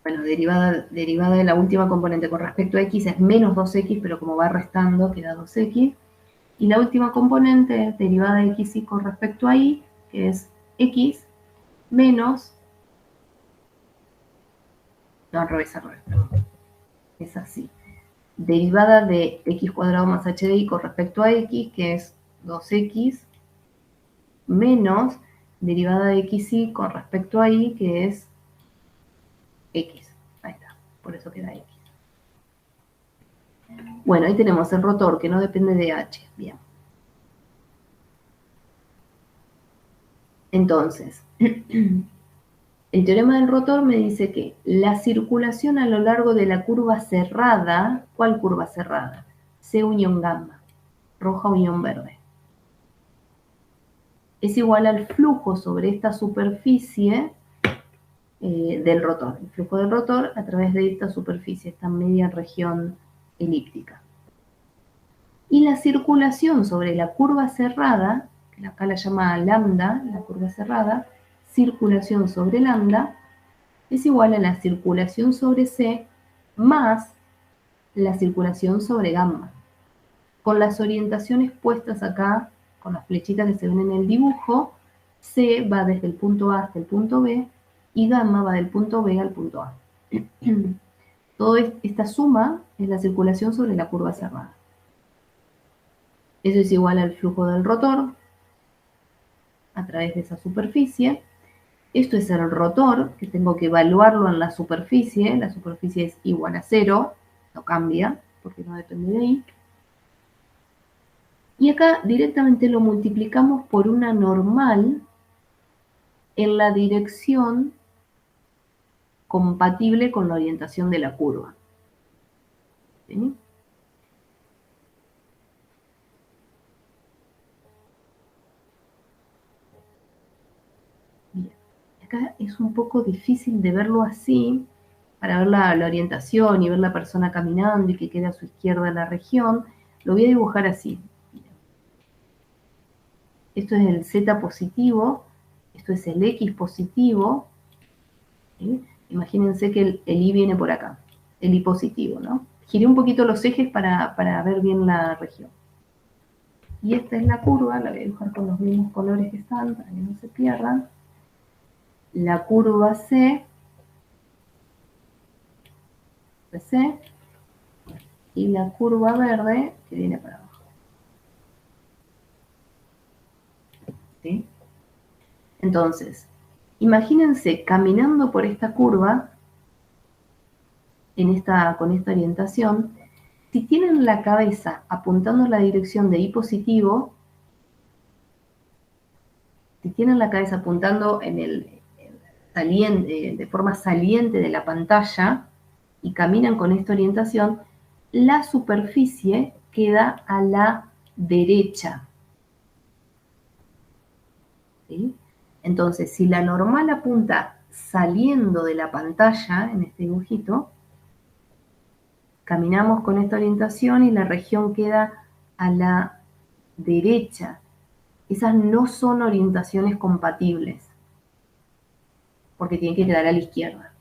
Speaker 1: Bueno, derivada de la última componente con respecto a X es menos 2X, pero como va restando queda 2X. Y la última componente es derivada de XY con respecto a Y, que es X, menos... No, al revés, perdón. Es así. Derivada de X cuadrado más H de Y con respecto a X, que es 2X, menos derivada de XY con respecto a Y, que es X. Ahí está, por eso queda X. Bueno, ahí tenemos el rotor que no depende de H. Bien. Entonces, el teorema del rotor me dice que la circulación a lo largo de la curva cerrada, ¿cuál curva cerrada? C unión gamma, roja unión verde, es igual al flujo sobre esta superficie del rotor. El flujo del rotor a través de esta superficie, esta media región elíptica. Y la circulación sobre la curva cerrada, que acá la llama lambda, la curva cerrada, circulación sobre lambda, es igual a la circulación sobre C más la circulación sobre gamma. Con las orientaciones puestas acá, con las flechitas que se ven en el dibujo, C va desde el punto A hasta el punto B y gamma va del punto B al punto A. Toda esta suma es la circulación sobre la curva cerrada. Eso es igual al flujo del rotor a través de esa superficie. Esto es el rotor, que tengo que evaluarlo en la superficie. La superficie es igual a 0, no cambia, porque no depende de ahí. Y acá directamente lo multiplicamos por una normal en la dirección compatible con la orientación de la curva. ¿Sí? Bien. Acá es un poco difícil de verlo así, para ver la orientación y ver la persona caminando y que quede a su izquierda la región. Lo voy a dibujar así. Esto es el Z positivo, esto es el X positivo. ¿Sí? Imagínense que el Y viene por acá, el Y positivo, ¿no? Giré un poquito los ejes para ver bien la región. Y esta es la curva, la voy a dibujar con los mismos colores que están, para que no se pierdan. La curva C, y la curva verde que viene para abajo. ¿Sí? Entonces, imagínense caminando por esta curva, con esta orientación, si tienen la cabeza apuntando en la dirección de Y positivo, si tienen la cabeza apuntando de forma saliente de la pantalla y caminan con esta orientación, la superficie queda a la derecha. ¿Sí? Entonces, si la normal apunta saliendo de la pantalla, en este dibujito, caminamos con esta orientación y la región queda a la derecha. Esas no son orientaciones compatibles, porque tienen que quedar a la izquierda.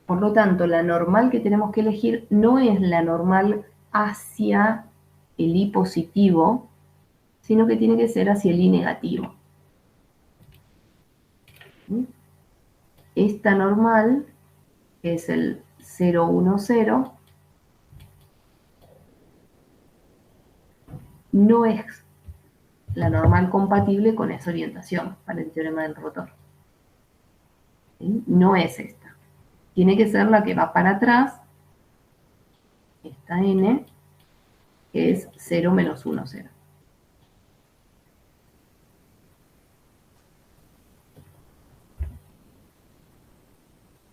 Speaker 1: Por lo tanto, la normal que tenemos que elegir no es la normal hacia el Y positivo, sino que tiene que ser hacia el Y negativo. ¿Sí? Esta normal es el 0, 1, 0. No es la normal compatible con esa orientación para el teorema del rotor. ¿Sí? No es esta. Tiene que ser la que va para atrás, esta N, que es 0, menos 1, 0.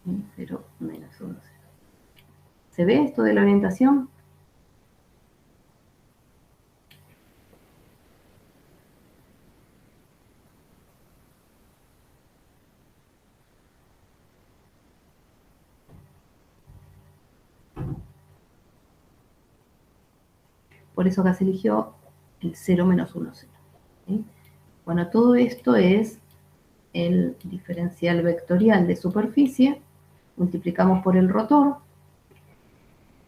Speaker 1: ¿Sí? 0, menos 1, 0. ¿Se ve esto de la orientación? Por eso acá se eligió el 0, menos 1, 0. ¿Sí? Bueno, todo esto es el diferencial vectorial de superficie. Multiplicamos por el rotor.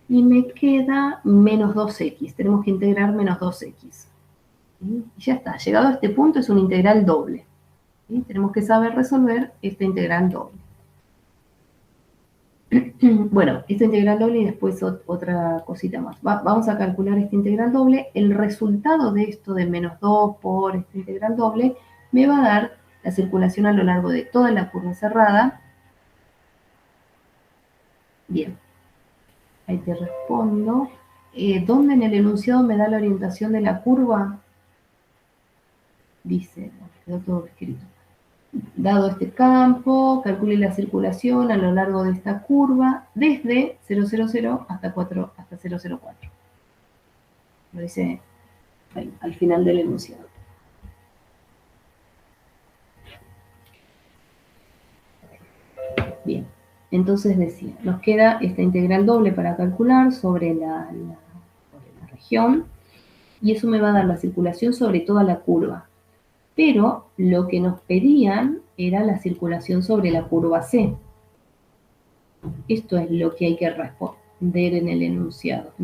Speaker 1: Y me queda menos 2x. Tenemos que integrar menos 2x. ¿Sí? Y ya está. Llegado a este punto es un integral doble. ¿Sí? Tenemos que saber resolver esta integral doble. Bueno, esta integral doble y después otra cosita más. Vamos a calcular esta integral doble. El resultado de esto de menos 2 por esta integral doble me va a dar la circulación a lo largo de toda la curva cerrada. Bien. Ahí te respondo. ¿Dónde en el enunciado me da la orientación de la curva? Dice, quedó todo escrito. Dado este campo, calcule la circulación a lo largo de esta curva desde 0,00 hasta 0,04. Lo dice ahí, al final del enunciado. Bien, entonces decía, nos queda esta integral doble para calcular sobre la región, y eso me va a dar la circulación sobre toda la curva. Pero lo que nos pedían era la circulación sobre la curva C. Esto es lo que hay que responder en el enunciado.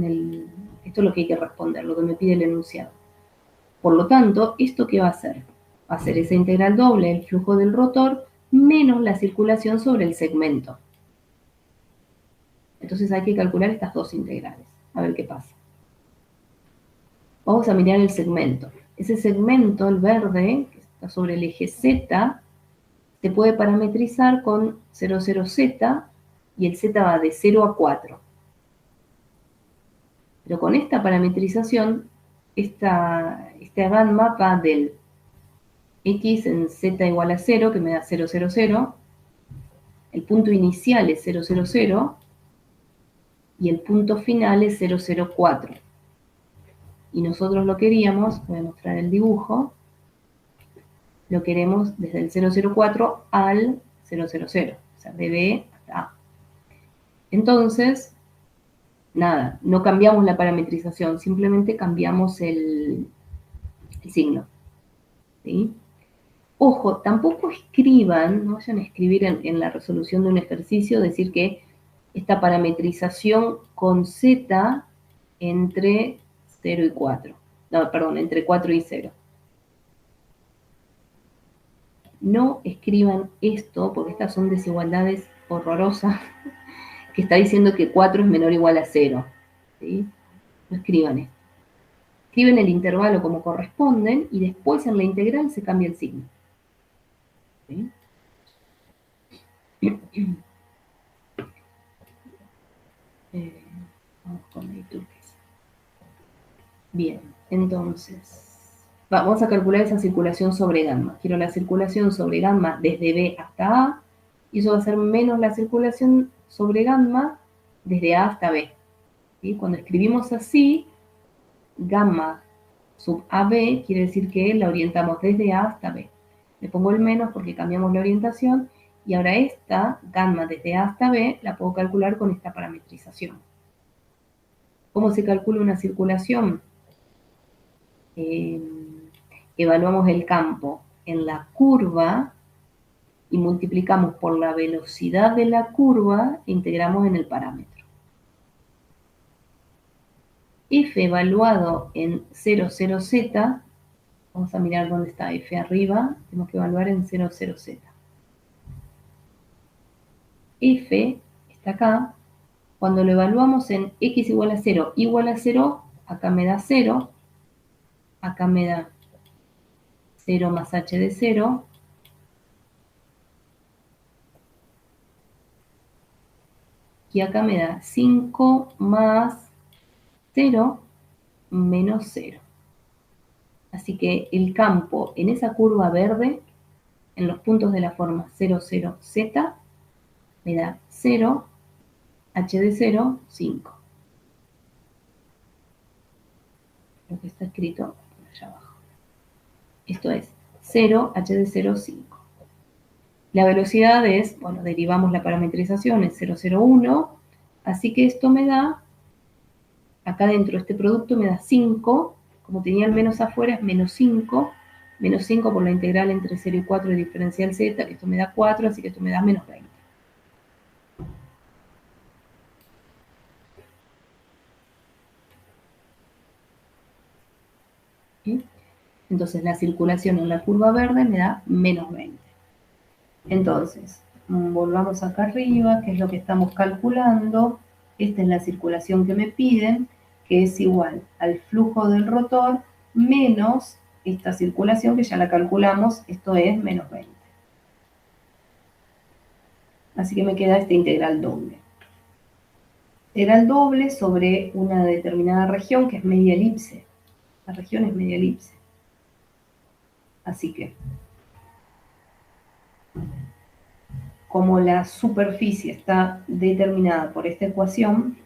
Speaker 1: Esto es lo que hay que responder, lo que me pide el enunciado. Por lo tanto, ¿esto qué va a hacer? Va a ser esa integral doble, el flujo del rotor, menos la circulación sobre el segmento. Entonces hay que calcular estas dos integrales. A ver qué pasa. Vamos a mirar el segmento. Ese segmento, el verde, que está sobre el eje Z, se puede parametrizar con 0,0z, y el z va de 0 a 4. Pero con esta parametrización, este gamma va del x en z igual a 0, que me da 0, 0, 0. El punto inicial es 0, 0, 0. Y el punto final es 0, 0, 4. Y nosotros lo queríamos, voy a mostrar el dibujo, lo queremos desde el 004 al 000, o sea, de B hasta A. Entonces, nada, no cambiamos la parametrización, simplemente cambiamos el signo. ¿sí? Ojo, tampoco escriban, no vayan a escribir en la resolución de un ejercicio, decir que esta parametrización con Z entre 0 y 4. No, perdón, entre 4 y 0. No escriban esto, porque estas son desigualdades horrorosas, que está diciendo que 4 es menor o igual a 0. ¿Sí? No escriban esto. Escriben el intervalo como corresponden y después en la integral se cambia el signo. ¿Sí? Vamos con el turquesa. Bien, entonces, vamos a calcular esa circulación sobre gamma. Quiero la circulación sobre gamma desde B hasta A, y eso va a ser menos la circulación sobre gamma desde A hasta B. ¿Sí? Cuando escribimos así, gamma sub AB quiere decir que la orientamos desde A hasta B. Le pongo el menos porque cambiamos la orientación, y ahora esta gamma desde A hasta B la puedo calcular con esta parametrización. ¿Cómo se calcula una circulación? Evaluamos el campo en la curva y multiplicamos por la velocidad de la curva e integramos en el parámetro. F evaluado en 00z, vamos a mirar dónde está F arriba, tenemos que evaluar en 00z. F está acá, cuando lo evaluamos en x igual a 0, acá me da 0, acá me da 0 más h de 0, y acá me da 5 más 0 menos 0. Así que el campo en esa curva verde, en los puntos de la forma 00z, me da 0, h de 0, 5. Lo que está escrito allá abajo. Esto es 0, h de 0, 5. La velocidad es, bueno, derivamos la parametrización, es 0,01, así que esto me da, acá dentro este producto me da 5, como tenía el menos afuera es menos 5 por la integral entre 0 y 4 de diferencial z, que esto me da 4, así que esto me da menos 20. ¿Sí? Entonces la circulación en la curva verde me da menos 20. Entonces, volvamos acá arriba, que es lo que estamos calculando. Esta es la circulación que me piden, que es igual al flujo del rotor menos esta circulación que ya la calculamos, esto es menos 20. Así que me queda esta integral doble. Integral doble sobre una determinada región que es media elipse. La región es media elipse. Así que, como la superficie está determinada por esta ecuación,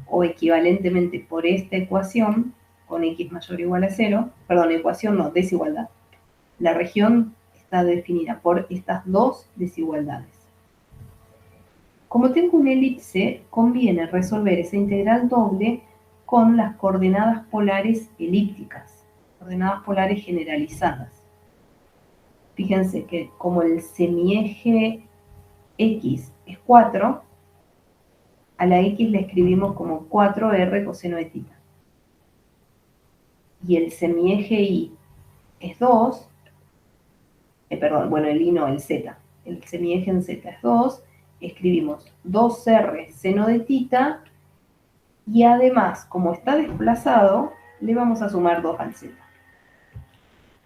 Speaker 1: o equivalentemente por esta ecuación, con x mayor o igual a 0, perdón, ecuación no, desigualdad. La región está definida por estas dos desigualdades. Como tengo una elipse, conviene resolver esa integral doble con las coordenadas polares elípticas, coordenadas polares generalizadas. Fíjense que como el semieje x es 4, a la x la escribimos como 4r coseno de θ. Y el semieje y es 2, perdón, bueno, el y no, el z. El semieje en z es 2, escribimos 2r seno de θ, y además, como está desplazado, le vamos a sumar 2 al z.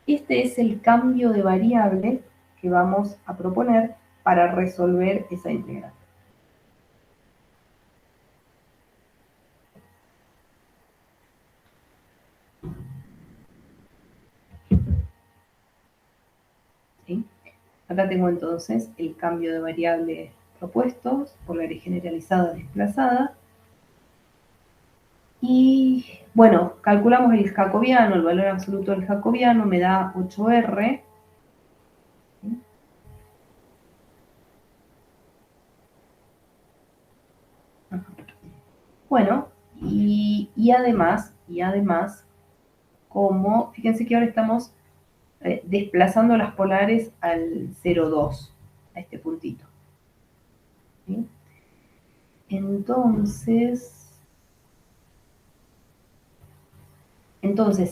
Speaker 1: Este es el cambio de variable que vamos a proponer para resolver esa integral. ¿Sí? Acá tengo entonces el cambio de variable propuestos, polares generalizada desplazada. Y bueno, calculamos el jacobiano, el valor absoluto del jacobiano me da 8R. Bueno, y además, como, fíjense que ahora estamos desplazando las polares al 0,2, a este puntito. ¿Sí? Entonces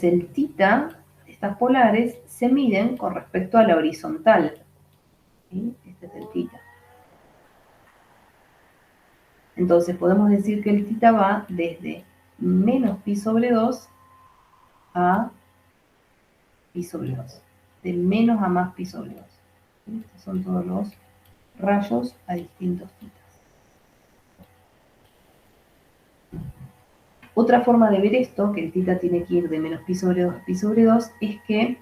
Speaker 1: el tita, estas polares, se miden con respecto a la horizontal. ¿Sí? Este es el tita. Entonces podemos decir que el tita va desde menos pi sobre 2 a pi sobre 2. De menos a más pi sobre 2. ¿Sí? Estos son todos los rayos a distintos titas. Otra forma de ver esto, que el tita tiene que ir de menos pi sobre 2 a pi sobre 2, es que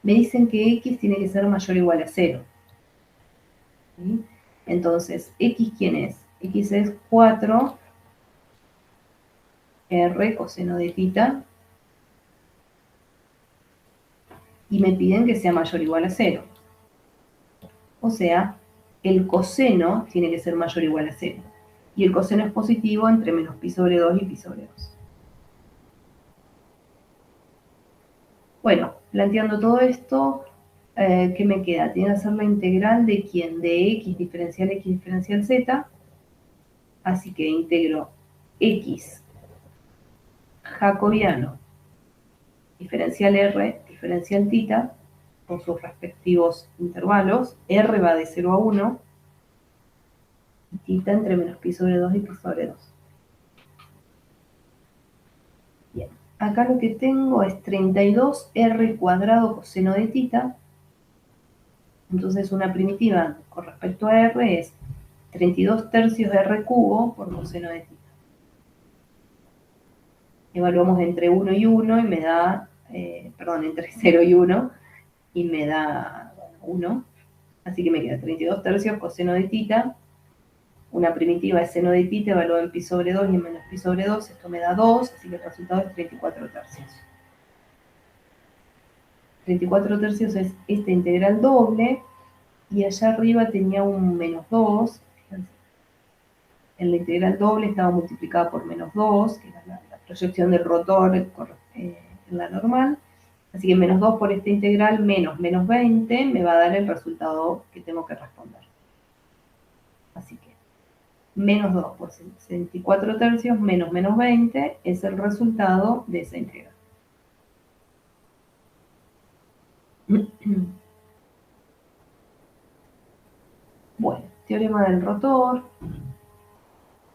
Speaker 1: me dicen que x tiene que ser mayor o igual a 0. ¿Sí? Entonces, ¿x quién es? X es 4 r coseno de tita. Y me piden que sea mayor o igual a 0. O sea, el coseno tiene que ser mayor o igual a 0. Y el coseno es positivo entre menos pi sobre 2 y pi sobre 2. Bueno, planteando todo esto, ¿qué me queda? Tiene que hacer la integral de ¿quién? De x diferencial z. Así que integro x jacobiano diferencial r diferencial tita con sus respectivos intervalos. R va de 0 a 1 y tita entre menos pi sobre 2 y pi sobre 2. Bien, acá lo que tengo es 32r cuadrado coseno de tita. Entonces una primitiva con respecto a r es 32 tercios de r cubo por coseno de tita. Evaluamos entre 1 y 1 y me da, entre 0 y 1 y me da 1. Así que me queda 32 tercios coseno de tita. Una primitiva es seno de tita evaluada en pi sobre 2 y en menos pi sobre 2. Esto me da 2, así que el resultado es 34 tercios. 34 tercios es esta integral doble. Y allá arriba tenía un menos 2. Fíjense. En la integral doble estaba multiplicada por menos 2, que era la proyección del rotor en la normal. Así que menos 2 por esta integral menos 20 me va a dar el resultado que tengo que responder. Así que menos 2 por 64 tercios menos 20 es el resultado de esa integral. Bueno, teorema del rotor,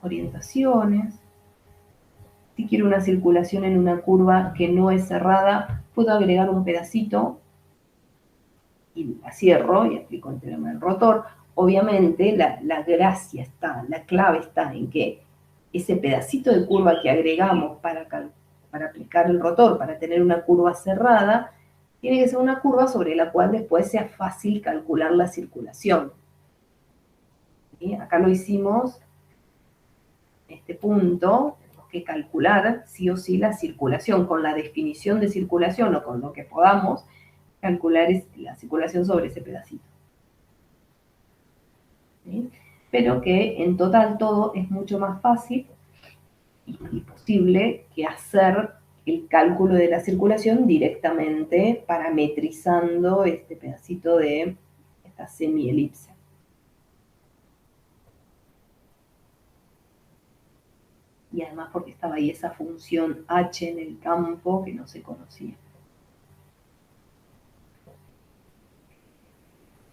Speaker 1: orientaciones. Si quiero una circulación en una curva que no es cerrada, puedo agregar un pedacito y la cierro y aplico el teorema del rotor. Obviamente la gracia está, la clave está en que ese pedacito de curva que agregamos para aplicar el rotor, para tener una curva cerrada, tiene que ser una curva sobre la cual después sea fácil calcular la circulación. ¿Sí? Acá lo hicimos, este punto, tenemos que calcular sí o sí la circulación, con la definición de circulación o con lo que podamos calcular la circulación sobre ese pedacito. ¿Sí? Pero que en total todo es mucho más fácil y posible que hacer el cálculo de la circulación directamente parametrizando este pedacito de esta semielipse. Y además porque estaba ahí esa función h en el campo que no se conocía.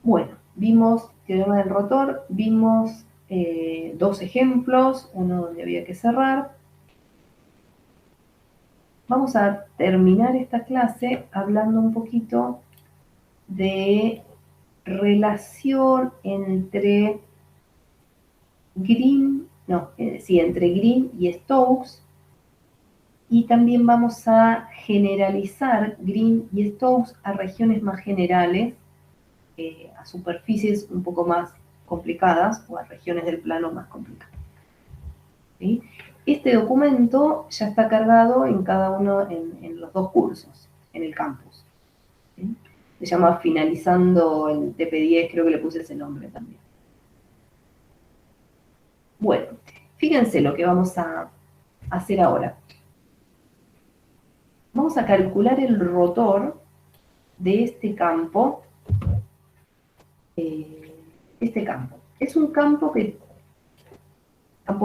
Speaker 1: Bueno, vimos teorema del rotor, vimos dos ejemplos, uno donde había que cerrar. Vamos a terminar esta clase hablando un poquito de relación entre entre Green y Stokes, y también vamos a generalizar Green y Stokes a regiones más generales, a superficies un poco más complicadas o a regiones del plano más complicadas. ¿Sí? Este documento ya está cargado en cada uno, en los dos cursos, en el campus. ¿Sí? Se llama Finalizando el TP10, creo que le puse ese nombre también. Bueno, fíjense lo que vamos a hacer ahora. Vamos a calcular el rotor de este campo, es un campo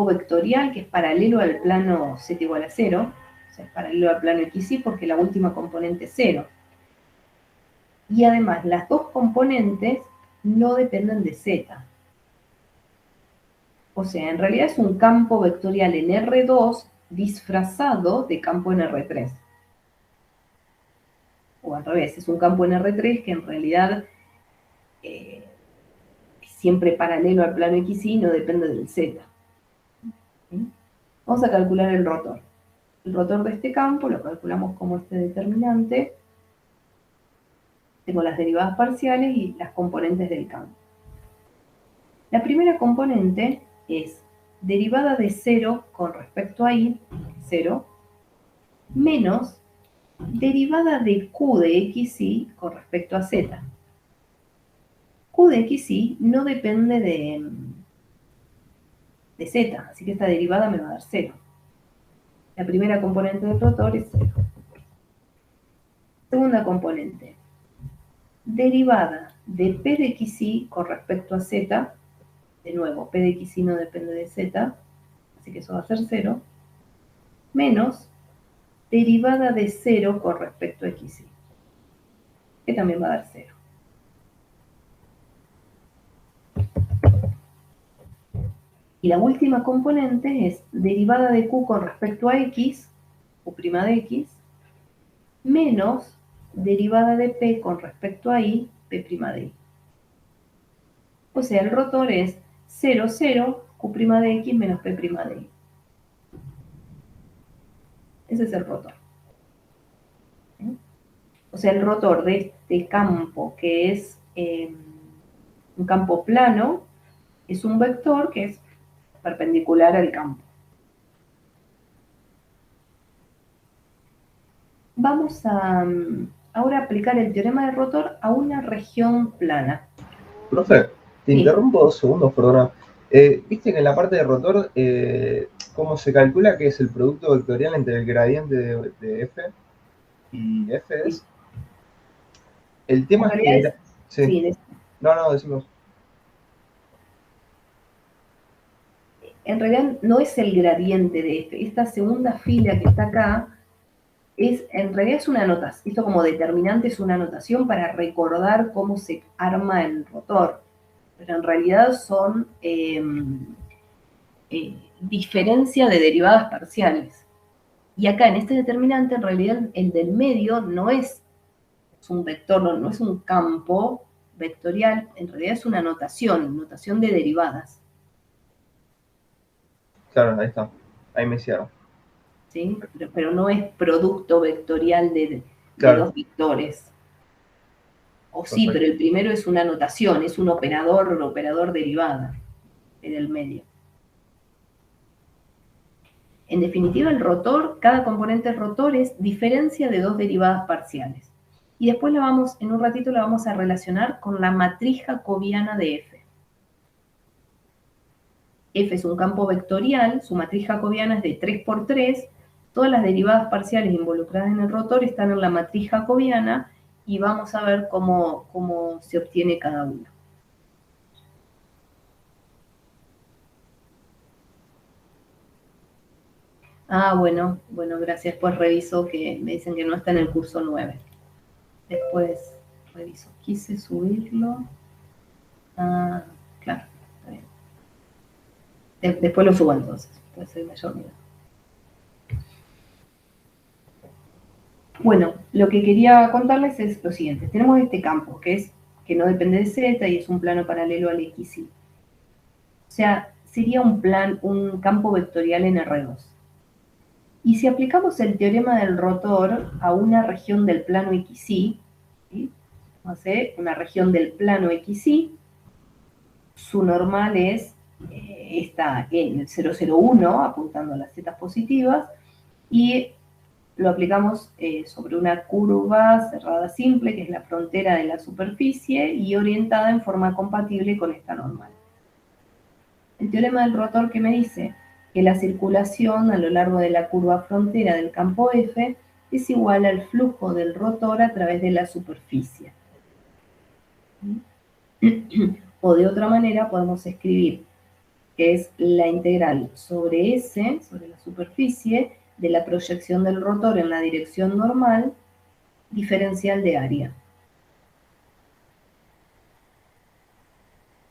Speaker 1: vectorial que es paralelo al plano z igual a 0, o sea, es paralelo al plano xy porque la última componente es 0. Y además, las dos componentes no dependen de z. O sea, en realidad es un campo vectorial en R2 disfrazado de campo en R3. O al revés, es un campo en R3 que en realidad es siempre paralelo al plano xy y no depende del z. ¿Sí? Vamos a calcular el rotor. El rotor de este campo lo calculamos como este determinante. Tengo las derivadas parciales y las componentes del campo. La primera componente es derivada de 0 con respecto a y, 0, menos derivada de q de xy con respecto a z. Q de xy no depende de z, así que esta derivada me va a dar 0. La primera componente del rotor es 0. Segunda componente, derivada de p de xy con respecto a z. De nuevo, p de xy no depende de z, así que eso va a ser 0, menos derivada de 0 con respecto a xy, que también va a dar 0. Y la última componente es derivada de q con respecto a x, q' de x, menos derivada de p con respecto a y, p' de y. O sea, el rotor es 0, 0, q' de x menos p' de y. Ese es el rotor. ¿Sí? O sea, el rotor de este campo, que es un campo plano, es un vector que es perpendicular al campo. Vamos a ahora aplicar el teorema del rotor a una región plana.
Speaker 4: Profe, te
Speaker 1: Sí.
Speaker 4: interrumpo 2 segundos, perdona. Viste que en la parte de rotor, ¿cómo se calcula que es el producto vectorial entre el gradiente de f y f es?
Speaker 1: Sí.
Speaker 4: El tema
Speaker 1: En
Speaker 4: es
Speaker 1: realidad
Speaker 4: que... Sí.
Speaker 1: sí,
Speaker 4: No, decimos.
Speaker 1: en realidad no es el gradiente de f. Esta segunda fila que está acá en realidad es una notación. Esto como determinante es una notación para recordar cómo se arma el rotor. Pero en realidad son diferencia de derivadas parciales. Y acá en este determinante, en realidad el del medio no es un vector, no es un campo vectorial, en realidad es una notación de derivadas.
Speaker 4: Claro, ahí está. Ahí me cierro.
Speaker 1: ¿Sí? Pero no es producto vectorial de
Speaker 4: Claro.
Speaker 1: dos vectores. O sí,
Speaker 4: Perfecto.
Speaker 1: pero el primero es una notación, es un operador derivada en el medio. En definitiva, el rotor, cada componente rotor es diferencia de dos derivadas parciales. Y después en un ratito la vamos a relacionar con la matriz jacobiana de F. F es un campo vectorial, su matriz jacobiana es de 3 por 3. Todas las derivadas parciales involucradas en el rotor están en la matriz jacobiana y vamos a ver cómo se obtiene cada una. Ah, bueno, gracias. Después reviso que me dicen que no está en el curso 9. Después reviso. Quise subirlo. Ah, claro, está bien. Después lo subo entonces. Puede ser mayor nivel. Bueno, lo que quería contarles es lo siguiente. Tenemos este campo, que no depende de z y es un plano paralelo al xy. O sea, sería un campo vectorial en R2. Y si aplicamos el teorema del rotor a una región del plano xy, ¿sí? Vamos a hacer una región del plano xy, su normal es está en el 0,01, apuntando a las zetas positivas, y lo aplicamos sobre una curva cerrada simple, que es la frontera de la superficie, y orientada en forma compatible con esta normal. El teorema del rotor que me dice que la circulación a lo largo de la curva frontera del campo F es igual al flujo del rotor a través de la superficie. O de otra manera podemos escribir que es la integral sobre S, sobre la superficie, de la proyección del rotor en la dirección normal, diferencial de área.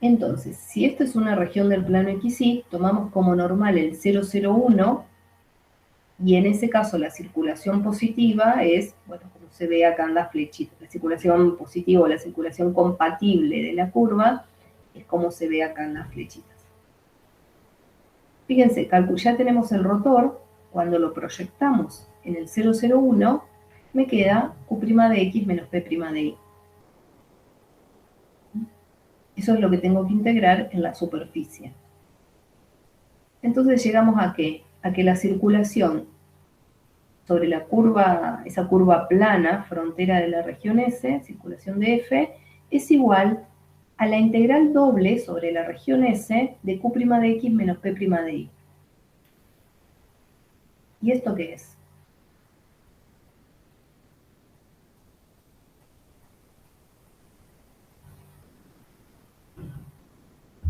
Speaker 1: Entonces, si esta es una región del plano XY, tomamos como normal el 0,01, y en ese caso la circulación positiva es, bueno, como se ve acá en la flechita, la circulación positiva o la circulación compatible de la curva, es como se ve acá en las flechitas. Fíjense, ya tenemos el rotor, cuando lo proyectamos en el 0,01, me queda Q' de X menos P' de Y. Eso es lo que tengo que integrar en la superficie. Entonces llegamos a ¿qué? A que la circulación sobre la curva, esa curva plana, frontera de la región S, circulación de F, es igual a la integral doble sobre la región S de Q' de X menos P' de Y. ¿Y esto qué es?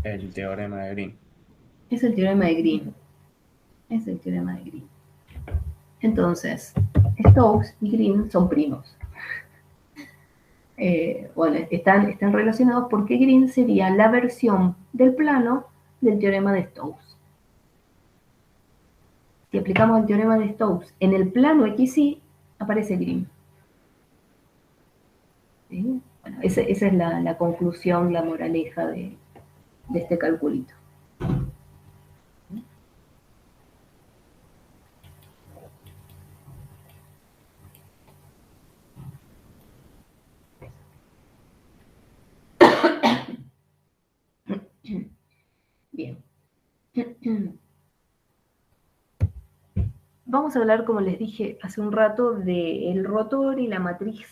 Speaker 3: El teorema de Green.
Speaker 1: Es el teorema de Green. Es el teorema de Green. Entonces, Stokes y Green son primos. Bueno, están relacionados porque Green sería la versión del plano del teorema de Stokes. Si aplicamos el teorema de Stokes en el plano XY, aparece Green. ¿Sí? Bueno, esa es la conclusión, la moraleja de este calculito. Bien. Vamos a hablar, como les dije hace un rato, del rotor y la matriz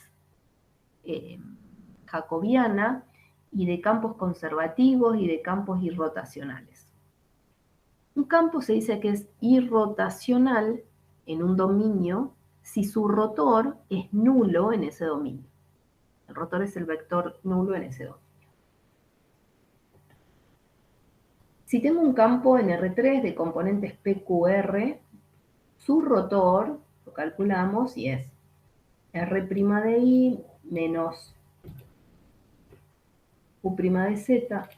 Speaker 1: jacobiana, y de campos conservativos y de campos irrotacionales. Un campo se dice que es irrotacional en un dominio si su rotor es nulo en ese dominio. El rotor es el vector nulo en ese dominio. Si tengo un campo en R3 de componentes PQR, su rotor, lo calculamos, y es R' de I menos Q' de Z,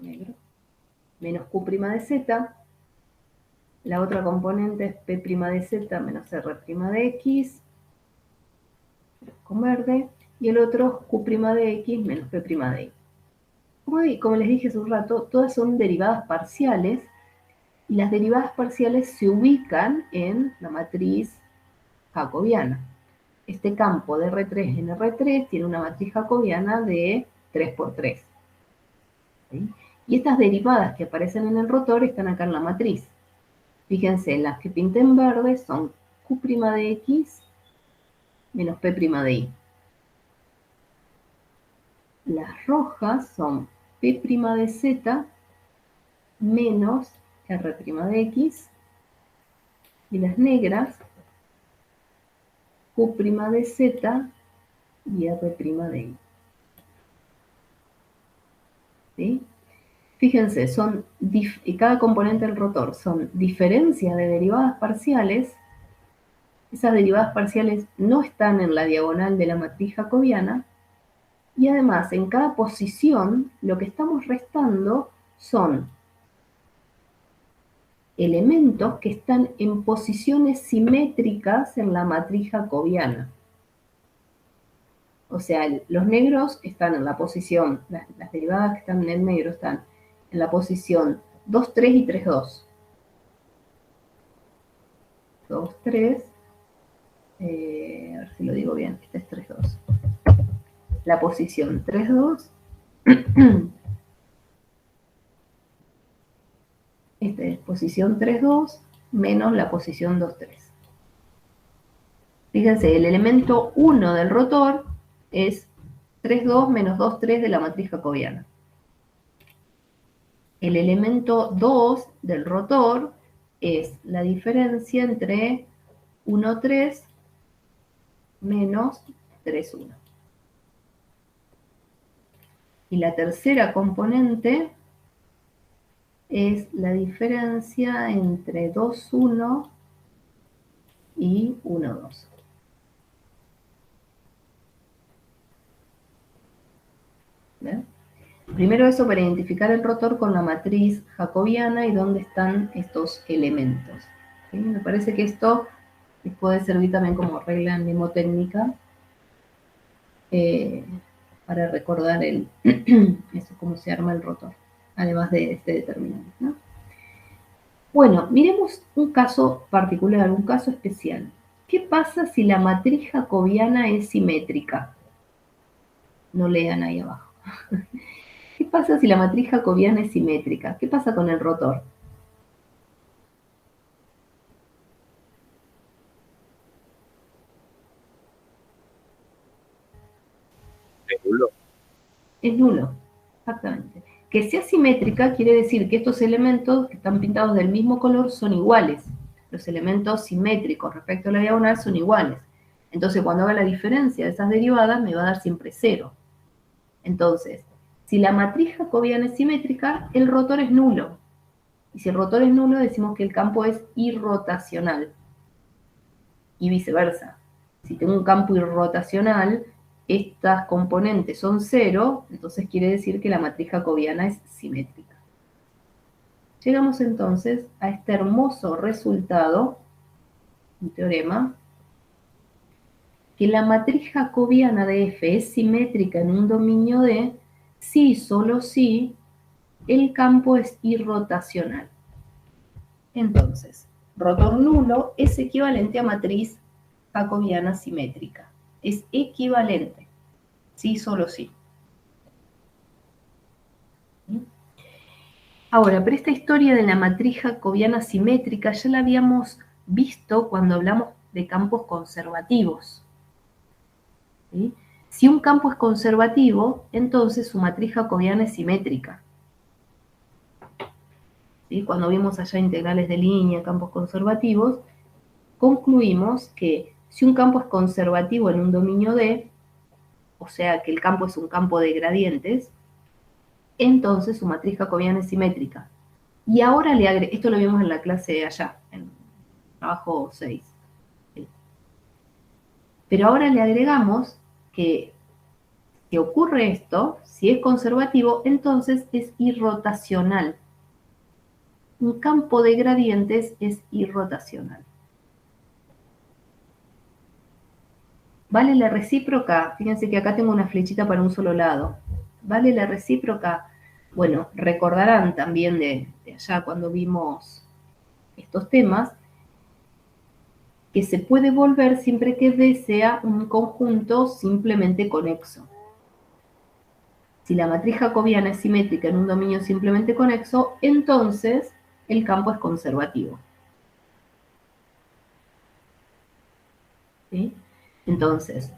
Speaker 1: negro, menos Q' de Z. La otra componente es P' de Z menos R' de X, con verde, y el otro Q' de X menos P' de Y. Como les dije hace un rato, todas son derivadas parciales, y las derivadas parciales se ubican en la matriz jacobiana. Este campo de R3 en R3 tiene una matriz jacobiana de 3 por 3. ¿Sí? Y estas derivadas que aparecen en el rotor están acá en la matriz. Fíjense, las que pinté en verde son Q' de X menos P' de Y. Las rojas son P' de Z menos R' de X. Y las negras, Q' de Z y R' de Y. ¿Sí? Fíjense, cada componente del rotor son diferencias de derivadas parciales. Esas derivadas parciales no están en la diagonal de la matriz jacobiana. Y además, en cada posición, lo que estamos restando son elementos que están en posiciones simétricas en la matriz jacobiana. O sea, los negros están en la posición, las derivadas que están en el negro están en la posición 2, 3 y 3, 2. 2, 3, a ver si lo digo bien, este es 3, 2. La posición 3, 2. Esta es posición 3, 2 menos la posición 2, 3. Fíjense, el elemento 1 del rotor es 3, 2 menos 2, 3 de la matriz jacobiana. El elemento 2 del rotor es la diferencia entre 1, 3 menos 3,1. Y la tercera componente es la diferencia entre 2,1 y 1,2. ¿Ven? Primero eso para identificar el rotor con la matriz jacobiana y dónde están estos elementos. ¿Sí? Me parece que esto les puede servir también como regla mnemotécnica para recordar eso, cómo se arma el rotor, además de este determinante, ¿no? Bueno, miremos un caso particular, un caso especial. ¿Qué pasa si la matriz jacobiana es simétrica? No lean ahí abajo. ¿Qué pasa si la matriz jacobiana es simétrica? ¿Qué pasa con el rotor? Es nulo, exactamente. Que sea simétrica quiere decir que estos elementos que están pintados del mismo color son iguales. Los elementos simétricos respecto a la diagonal son iguales. Entonces, cuando haga la diferencia de esas derivadas, me va a dar siempre 0. Entonces, si la matriz jacobiana es simétrica, el rotor es nulo. Y si el rotor es nulo, decimos que el campo es irrotacional. Y viceversa. Si tengo un campo irrotacional, estas componentes son 0, entonces quiere decir que la matriz jacobiana es simétrica. Llegamos entonces a este hermoso resultado, un teorema, que la matriz jacobiana de F es simétrica en un dominio D si, solo si, el campo es irrotacional. Entonces, rotor nulo es equivalente a matriz jacobiana simétrica. Es equivalente. Sí, solo sí. Ahora, pero esta historia de la matriz jacobiana simétrica ya la habíamos visto cuando hablamos de campos conservativos. ¿Sí? Si un campo es conservativo, entonces su matriz jacobiana es simétrica. ¿Sí? Cuando vimos allá integrales de línea, campos conservativos, concluimos que si un campo es conservativo en un dominio D, o sea que el campo es un campo de gradientes, entonces su matriz jacobiana es simétrica. Y ahora le agrego, esto lo vimos en la clase de allá, en trabajo 6. ¿Sí? Pero ahora le agregamos que si ocurre esto, si es conservativo, entonces es irrotacional. Un campo de gradientes es irrotacional. ¿Vale la recíproca? Fíjense que acá tengo una flechita para un solo lado. ¿Vale la recíproca? Bueno, recordarán también de allá cuando vimos estos temas, que se puede volver siempre que D sea un conjunto simplemente conexo. Si la matriz jacobiana es simétrica en un dominio simplemente conexo, entonces el campo es conservativo. ¿Sí? Entonces,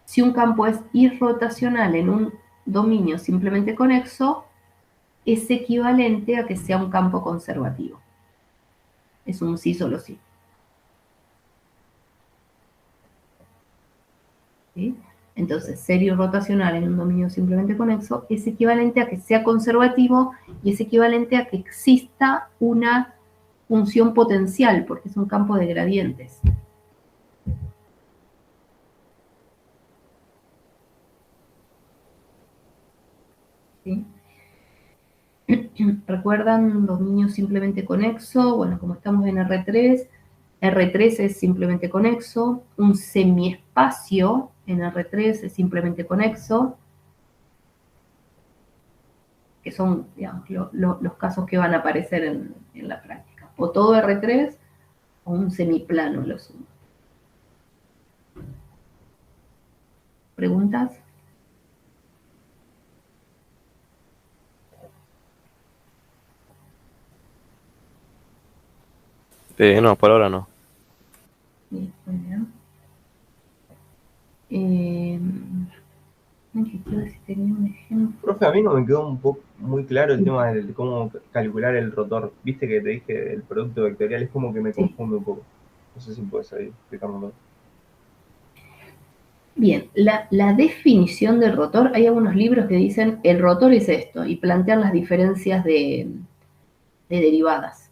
Speaker 1: si un campo es irrotacional en un dominio simplemente conexo, es equivalente a que sea un campo conservativo. Es un sí, solo sí. ¿Sí? Entonces, ser irrotacional en un dominio simplemente conexo es equivalente a que sea conservativo y es equivalente a que exista una función potencial, porque es un campo de gradientes. ¿Sí? ¿Recuerdan dominio simplemente conexo? Bueno, como estamos en R3, R3 es simplemente conexo, un semiespacio en R3 es simplemente conexo, que son, digamos, los casos que van a aparecer en la práctica. O todo R3 o un semiplano, lo sumo. ¿Preguntas?
Speaker 5: No, por ahora no.
Speaker 1: Sí, muy bien. Quiero ver si tenía un ejemplo.
Speaker 4: Profe, a mí no me quedó un poco muy claro el tema de cómo calcular el rotor. Viste que te dije el producto vectorial, es como que me
Speaker 1: Sí.
Speaker 4: confunde un poco. No sé si puedes ahí explicármelo.
Speaker 1: Bien, la definición del rotor, hay algunos libros que dicen el rotor es esto y plantean las diferencias de derivadas.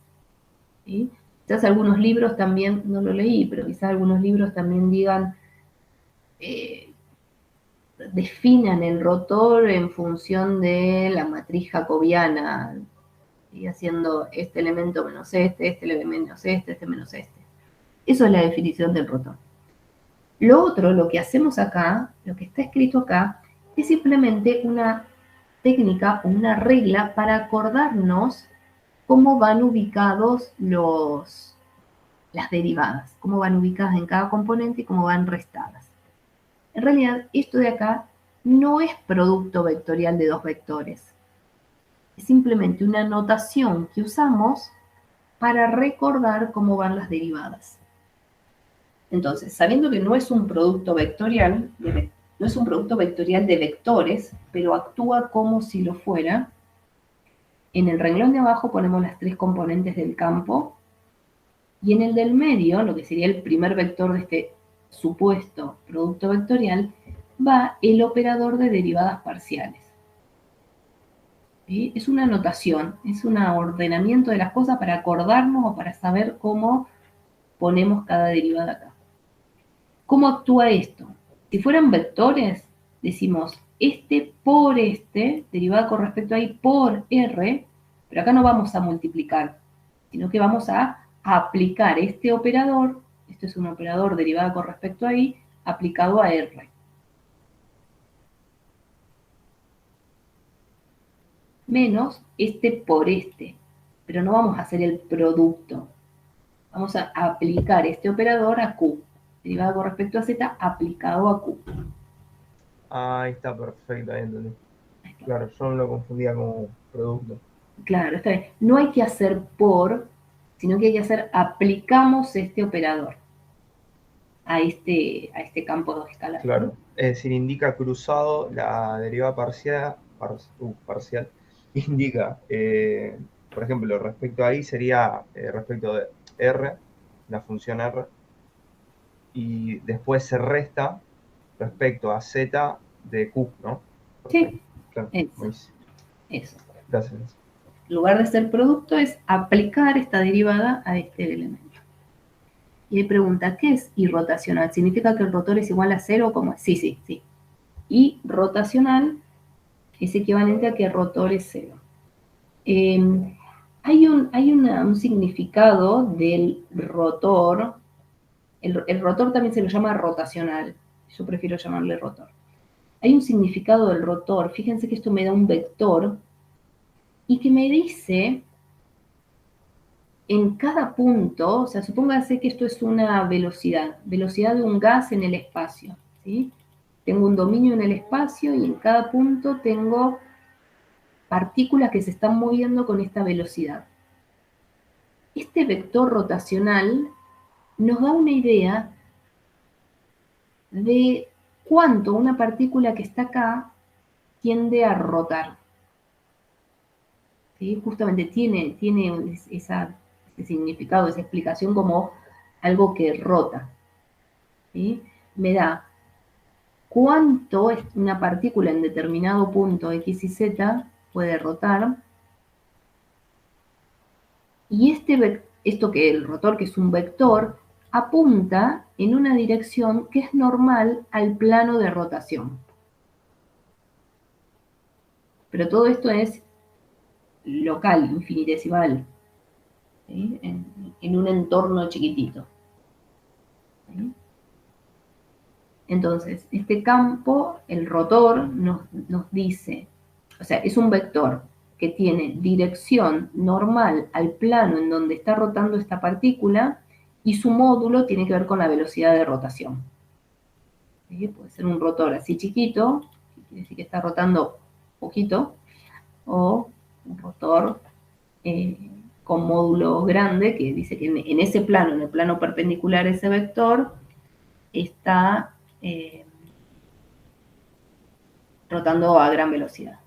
Speaker 1: ¿Sí? Quizás algunos libros también, no lo leí, pero quizás algunos libros también digan, definan el rotor en función de la matriz jacobiana, y haciendo este elemento menos este elemento menos este menos este. Eso es la definición del rotor. Lo otro, lo que hacemos acá, lo que está escrito acá, es simplemente una técnica o una regla para acordarnos cómo van ubicados las derivadas, cómo van ubicadas en cada componente y cómo van restadas. En realidad, esto de acá no es producto vectorial de dos vectores. Es simplemente una notación que usamos para recordar cómo van las derivadas. Entonces, sabiendo que no es un producto vectorial, no es un producto vectorial de vectores, pero actúa como si lo fuera, en el renglón de abajo ponemos las tres componentes del campo, y en el del medio, lo que sería el primer vector de este supuesto producto vectorial, va el operador de derivadas parciales. ¿Sí? Es una notación, es un ordenamiento de las cosas para acordarnos o para saber cómo ponemos cada derivada acá. ¿Cómo actúa esto? Si fueran vectores, decimos este por este, derivada con respecto a y por r, pero acá no vamos a multiplicar, sino que vamos a aplicar este operador, esto es un operador derivada con respecto a y, aplicado a r. Menos este por este, pero no vamos a hacer el producto. Vamos a aplicar este operador a q, derivada con respecto a z, aplicado a q.
Speaker 4: Ahí está, perfecto, ahí entendí. Claro, yo no lo confundía como producto.
Speaker 1: Claro, está bien. No hay que hacer por, sino que hay que hacer, aplicamos este operador a este campo escalar.
Speaker 4: Claro, es decir, indica cruzado la derivada parcial, indica, por ejemplo, respecto a i sería respecto de r, la función r, y después se resta respecto a z de q, ¿no? Perfecto.
Speaker 1: Sí,
Speaker 4: Claro,
Speaker 1: eso. Eso.
Speaker 4: Gracias.
Speaker 1: En lugar de ser producto, es aplicar esta derivada a este elemento. Y ahí pregunta, ¿qué es I rotacional? ¿Significa que el rotor es igual a 0? ¿Cómo es? Sí, sí, sí. I rotacional es equivalente a que el rotor es 0. Hay un significado del rotor. El rotor también se lo llama rotacional. Yo prefiero llamarle rotor. Hay un significado del rotor. Fíjense que esto me da un vector y que me dice en cada punto, o sea, supóngase que esto es una velocidad de un gas en el espacio, ¿sí? Tengo un dominio en el espacio y en cada punto tengo partículas que se están moviendo con esta velocidad. Este vector rotacional nos da una idea de cuánto una partícula que está acá tiende a rotar. ¿Sí? Justamente tiene ese significado, esa explicación como algo que rota. ¿Sí? Me da cuánto una partícula en determinado punto x y z puede rotar. Y esto que el rotor, que es un vector, apunta en una dirección que es normal al plano de rotación. Pero todo esto es local, infinitesimal, ¿sí? En un entorno chiquitito. ¿Sí? Entonces, este campo, el rotor, nos dice, o sea, es un vector que tiene dirección normal al plano en donde está rotando esta partícula y su módulo tiene que ver con la velocidad de rotación. ¿Sí? Puede ser un rotor así chiquito, que quiere decir que está rotando poquito, o un rotor con módulo grande, que dice que en ese plano, en el plano perpendicular a ese vector, está rotando a gran velocidad.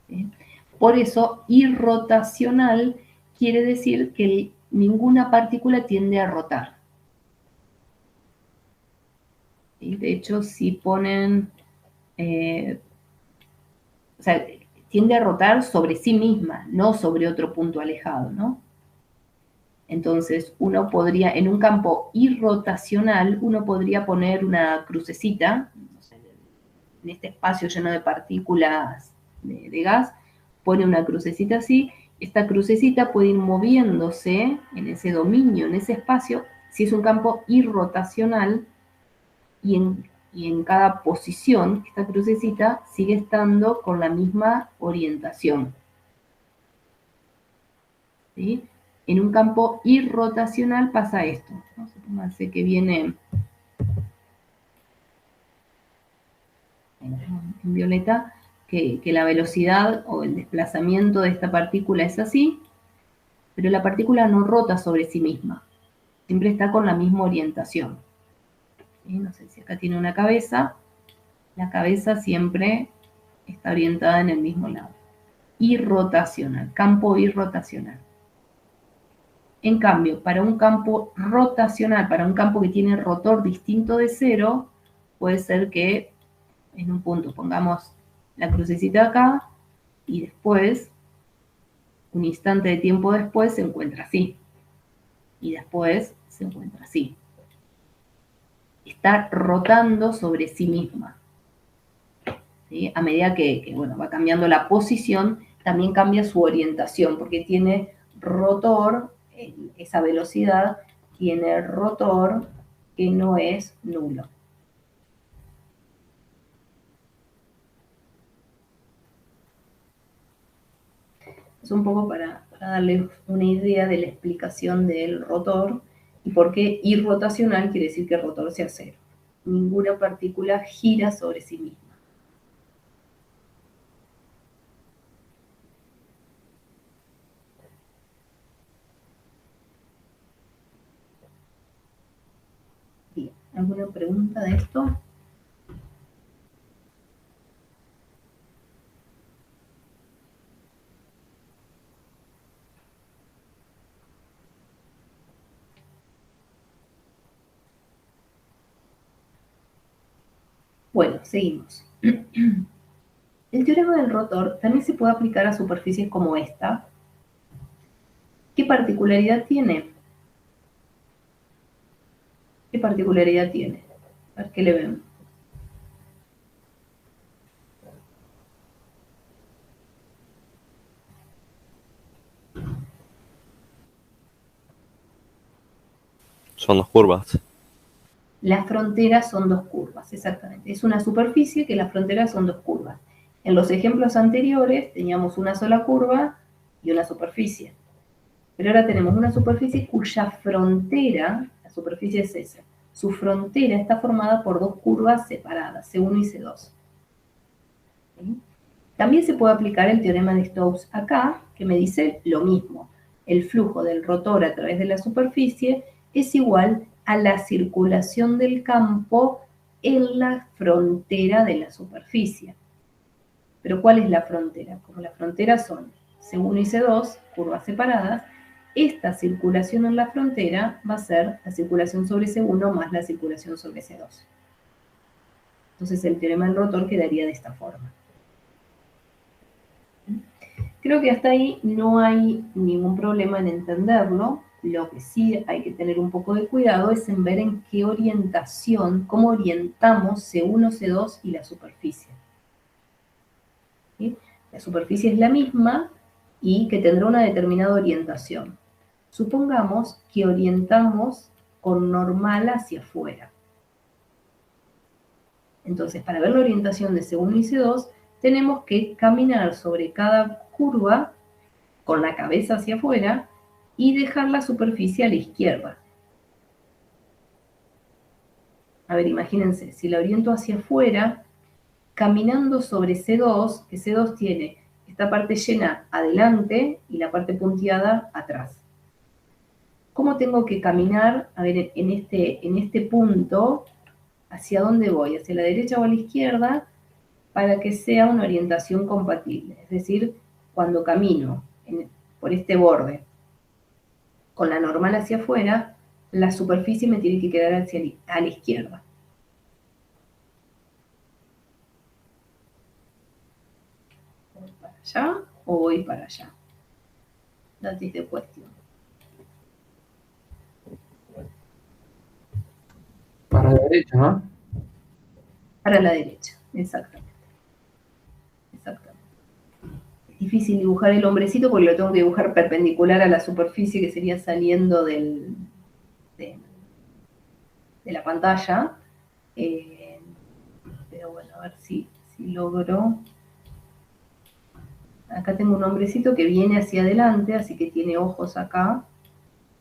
Speaker 1: ¿Sí? Por eso, irrotacional quiere decir que ninguna partícula tiende a rotar. ¿sí? De hecho, si ponen, o sea, tiende a rotar sobre sí misma, no sobre otro punto alejado, ¿no? Entonces, uno podría, en un campo irrotacional, uno podría poner una crucecita, no sé, en este espacio lleno de partículas de gas, pone una crucecita así, esta crucecita puede ir moviéndose en ese dominio, en ese espacio, si es un campo irrotacional, y en cada posición, esta crucecita sigue estando con la misma orientación. ¿Sí? En un campo irrotacional pasa esto, ¿no? Supóngase que viene en violeta, que la velocidad o el desplazamiento de esta partícula es así, pero la partícula no rota sobre sí misma, siempre está con la misma orientación. ¿Sí? No sé si acá tiene una cabeza, la cabeza siempre está orientada en el mismo lado. Irrotacional, campo irrotacional. En cambio, para un campo rotacional, para un campo que tiene rotor distinto de cero, puede ser que en un punto pongamos la crucecita acá y después, un instante de tiempo después, se encuentra así. Y después se encuentra así. Está rotando sobre sí misma. ¿Sí? A medida que bueno, va cambiando la posición, también cambia su orientación, porque tiene rotor, esa velocidad, tiene rotor que no es nulo. Es un poco para darles una idea de la explicación del rotor y por qué irrotacional quiere decir que el rotor sea cero. Ninguna partícula gira sobre sí misma. Bien, ¿alguna pregunta de esto? Bueno, seguimos. El teorema del rotor también se puede aplicar a superficies como esta. ¿Qué particularidad tiene? ¿Qué particularidad tiene? A ver qué le ven.
Speaker 5: Son dos curvas.
Speaker 1: Las fronteras son dos curvas, exactamente. Es una superficie que las fronteras son dos curvas. En los ejemplos anteriores teníamos una sola curva y una superficie. Pero ahora tenemos una superficie cuya frontera, la superficie es esa, su frontera está formada por dos curvas separadas, C1 y C2. ¿Sí? También se puede aplicar el teorema de Stokes acá, que me dice lo mismo. El flujo del rotor a través de la superficie es igual a la circulación del campo en la frontera de la superficie. Pero ¿cuál es la frontera? Como las fronteras son C1 y C2, curvas separadas, esta circulación en la frontera va a ser la circulación sobre C1 más la circulación sobre C2. Entonces el teorema del rotor quedaría de esta forma. Creo que hasta ahí no hay ningún problema en entenderlo. Lo que sí hay que tener un poco de cuidado es en ver en qué orientación, cómo orientamos C1, C2 y la superficie. ¿Sí? La superficie es la misma y que tendrá una determinada orientación. Supongamos que orientamos con normal hacia afuera. Entonces, para ver la orientación de C1 y C2, tenemos que caminar sobre cada curva con la cabeza hacia afuera y dejar la superficie a la izquierda. A ver, imagínense, si la oriento hacia afuera, caminando sobre C2, que C2 tiene esta parte llena adelante y la parte punteada atrás. ¿Cómo tengo que caminar? A ver, en este punto, ¿hacia dónde voy? ¿Hacia la derecha o a la izquierda? Para que sea una orientación compatible. Es decir, cuando camino por este borde con la normal hacia afuera, la superficie me tiene que quedar a la izquierda. allá o voy para allá? That is the question.
Speaker 6: Para la derecha, ¿no?
Speaker 1: Para la derecha, exactamente. Exactamente. Es difícil dibujar el hombrecito porque lo tengo que dibujar perpendicular a la superficie que sería saliendo de la pantalla. Pero bueno, a ver si logro. Acá tengo un hombrecito que viene hacia adelante, así que tiene ojos acá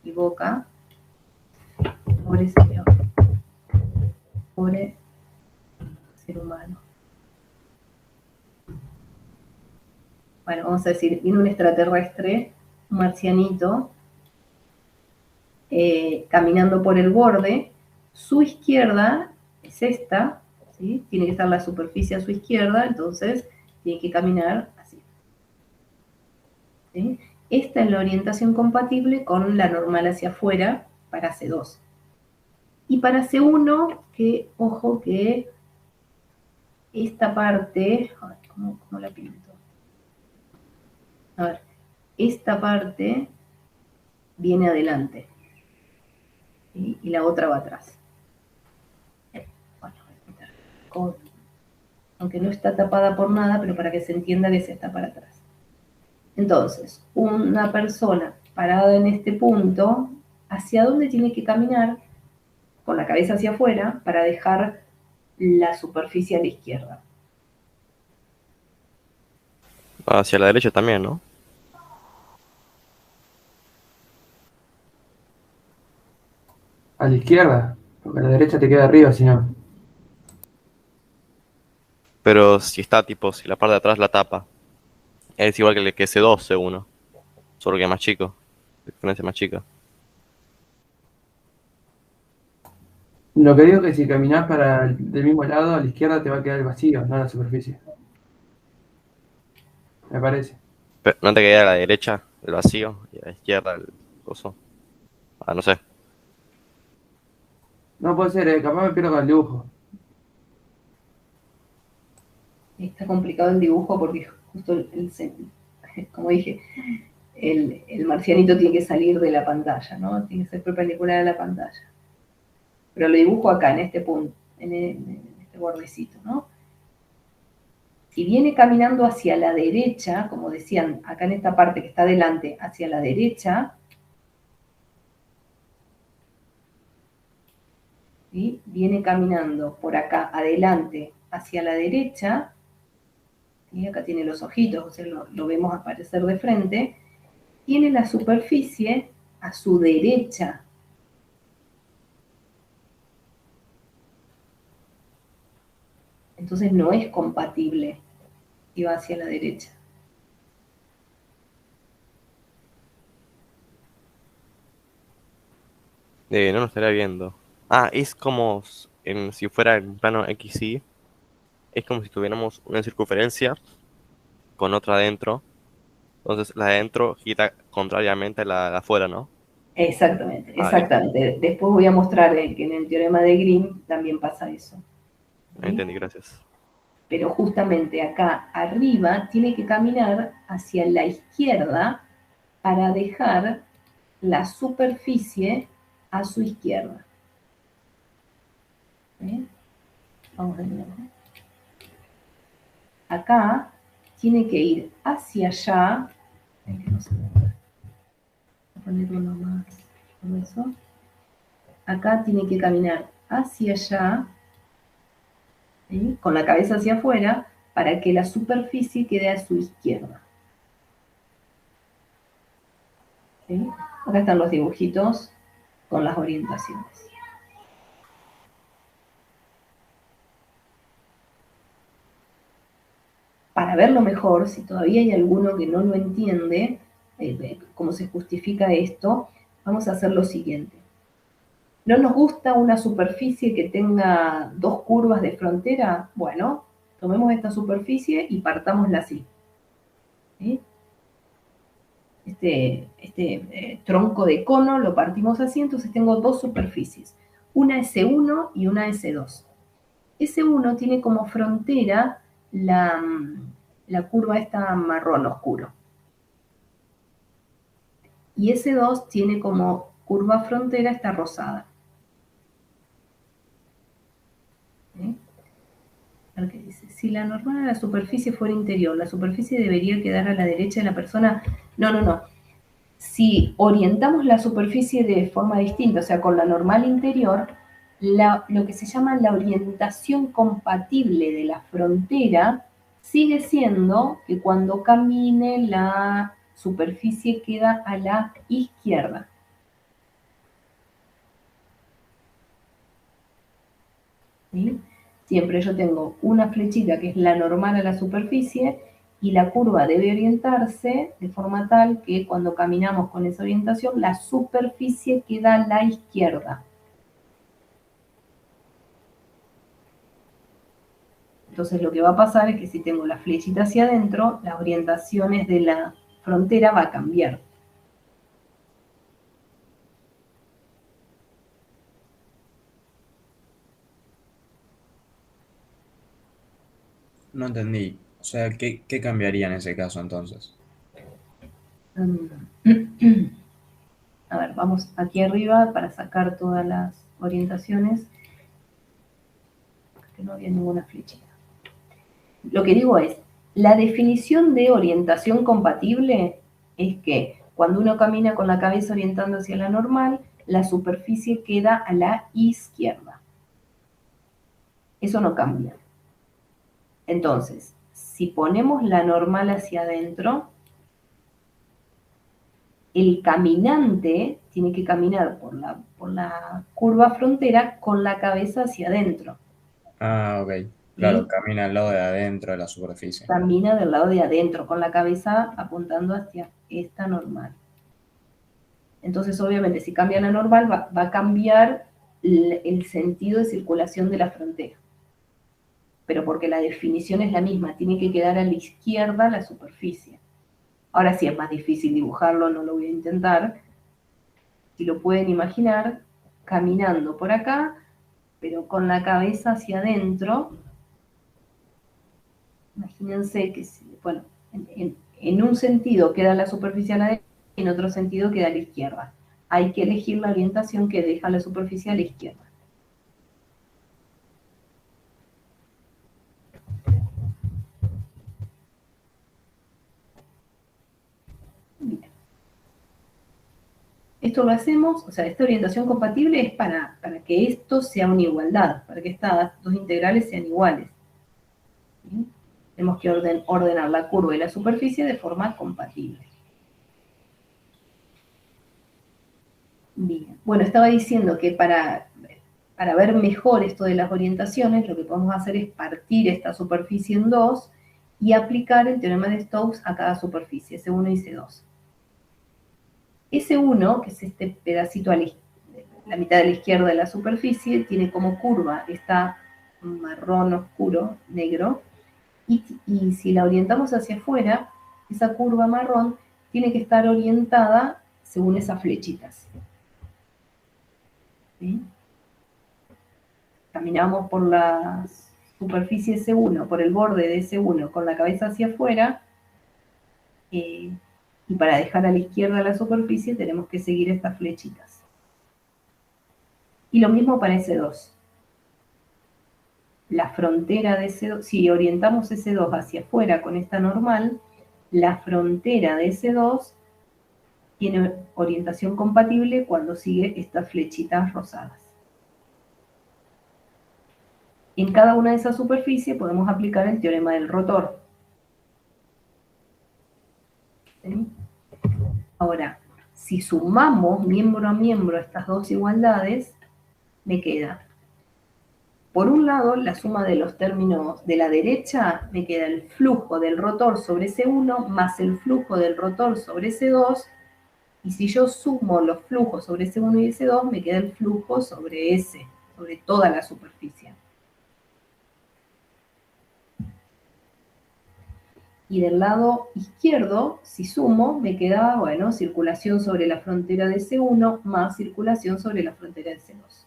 Speaker 1: y boca. Pobre señor. Pobre ser humano. Bueno, vamos a decir, viene un extraterrestre, un marcianito, caminando por el borde. Su izquierda es esta, ¿sí? Tiene que estar la superficie a su izquierda, entonces tiene que caminar así. ¿Sí? Esta es la orientación compatible con la normal hacia afuera para C2. Y para C1, que, ojo, que esta parte, ay, ¿cómo la pinto? A ver, esta parte viene adelante, ¿sí? Y la otra va atrás. Bueno, voy a pintar aunque no está tapada por nada, pero para que se entienda que se está para atrás. Entonces, una persona parada en este punto, ¿hacia dónde tiene que caminar? Con la cabeza hacia afuera para dejar la superficie a la izquierda.
Speaker 5: Hacia la derecha también, ¿no?
Speaker 6: A la izquierda, porque a la derecha te queda arriba, si no.
Speaker 5: Pero si está tipo, si la parte de atrás la tapa, es igual que el que C2, C1. Solo que es más chico. Diferencia más chica.
Speaker 6: Lo que digo es que si caminás del mismo lado, a la izquierda te va a quedar el vacío, no la superficie. Me parece.
Speaker 5: Pero no te queda a la derecha el vacío y a la izquierda el coso. Ah, no sé.
Speaker 6: No puede ser, capaz me pierdo con el dibujo.
Speaker 1: Está complicado el dibujo porque justo como dije, el marcianito tiene que salir de la pantalla, ¿no? Tiene que ser perpendicular a la pantalla. Pero lo dibujo acá, en este punto, en este bordecito, ¿no? Si viene caminando hacia la derecha, como decían acá en esta parte que está delante, hacia la derecha, ¿sí? Viene caminando por acá adelante hacia la derecha, ¿sí? Acá tiene los ojitos, o sea, lo vemos aparecer de frente, tiene la superficie a su derecha. Entonces no es compatible si va hacia la derecha.
Speaker 5: No lo estaría viendo. Ah, es como si fuera en plano XY. Es como si tuviéramos una circunferencia con otra adentro. Entonces la de adentro gira contrariamente a la de afuera, ¿no?
Speaker 1: Exactamente,
Speaker 5: Ah,
Speaker 1: exactamente. Después voy a mostrar que en el teorema de Green también pasa eso. ¿Sí?
Speaker 5: entendí, gracias.
Speaker 1: Pero justamente acá arriba tiene que caminar hacia la izquierda para dejar la superficie a su izquierda. ¿Sí? Vamos de nuevo. Acá tiene que ir hacia allá. Ay, que no se me va. Voy a poner uno más. Con eso. Acá tiene que caminar hacia allá, ¿sí? Con la cabeza hacia afuera, para que la superficie quede a su izquierda. ¿Sí? Acá están los dibujitos con las orientaciones. Para verlo mejor, si todavía hay alguno que no lo entiende, cómo se justifica esto, vamos a hacer lo siguiente. ¿No nos gusta una superficie que tenga dos curvas de frontera? Bueno, tomemos esta superficie y partámosla así. ¿Sí? Este tronco de cono lo partimos así, entonces tengo dos superficies. Una S1 y una S2. S1 tiene como frontera la curva está marrón oscuro. Y S2 tiene como curva frontera esta rosada. ¿Sí? A ver qué dice. Si la normal a la superficie fuera interior, ¿la superficie debería quedar a la derecha de la persona? No, no, no. Si orientamos la superficie de forma distinta, o sea, con la normal interior, lo que se llama la orientación compatible de la frontera sigue siendo que cuando camine la superficie queda a la izquierda. ¿Sí? Siempre yo tengo una flechita que es la normal a la superficie y la curva debe orientarse de forma tal que cuando caminamos con esa orientación la superficie queda a la izquierda. Entonces lo que va a pasar es que si tengo la flechita hacia adentro, las orientaciones de la frontera va a cambiar.
Speaker 3: No entendí. O sea, ¿qué cambiaría en ese caso entonces?
Speaker 1: A ver, vamos aquí arriba para sacar todas las orientaciones. Que no había ninguna flechita. Lo que digo es, la definición de orientación compatible es que cuando uno camina con la cabeza orientando hacia la normal, la superficie queda a la izquierda. Eso no cambia. Entonces, si ponemos la normal hacia adentro, el caminante tiene que caminar por la curva frontera con la cabeza hacia adentro.
Speaker 3: Ah, ok. Claro,
Speaker 1: ¿Sí?
Speaker 3: camina al lado de adentro de la superficie.
Speaker 1: Camina del lado de adentro, con la cabeza apuntando hacia esta normal. Entonces, obviamente, si cambia la normal, va a cambiar el sentido de circulación de la frontera. Pero porque la definición es la misma, tiene que quedar a la izquierda la superficie. Ahora sí es más difícil dibujarlo, no lo voy a intentar. Si lo pueden imaginar, caminando por acá, pero con la cabeza hacia adentro. Imagínense que, bueno, en un sentido queda la superficie a la derecha y en otro sentido queda a la izquierda. Hay que elegir la orientación que deja la superficie a la izquierda. Bien. Esto lo hacemos, o sea, esta orientación compatible es para que esto sea una igualdad, para que estas dos integrales sean iguales. ¿Sí? Tenemos que ordenar la curva y la superficie de forma compatible. Bien. Bueno, estaba diciendo que para ver mejor esto de las orientaciones, lo que podemos hacer es partir esta superficie en dos y aplicar el teorema de Stokes a cada superficie, S1 y S2. S1, que es este pedacito a la mitad de la izquierda de la superficie, tiene como curva esta marrón oscuro, negro, y si la orientamos hacia afuera, esa curva marrón tiene que estar orientada según esas flechitas. ¿Sí? Caminamos por la superficie S1, por el borde de S1 con la cabeza hacia afuera, y para dejar a la izquierda la superficie tenemos que seguir estas flechitas. Y lo mismo para S2. La frontera de S2, si orientamos S2 hacia afuera con esta normal, la frontera de S2 tiene orientación compatible cuando sigue estas flechitas rosadas. En cada una de esas superficies podemos aplicar el teorema del rotor. ¿Sí? Ahora, si sumamos miembro a miembro estas dos igualdades, me queda, por un lado, la suma de los términos de la derecha, me queda el flujo del rotor sobre S1 más el flujo del rotor sobre S2, y si yo sumo los flujos sobre S1 y S2, me queda el flujo sobre S, sobre toda la superficie. Y del lado izquierdo, si sumo, me queda, bueno, circulación sobre la frontera de S1 más circulación sobre la frontera de S2.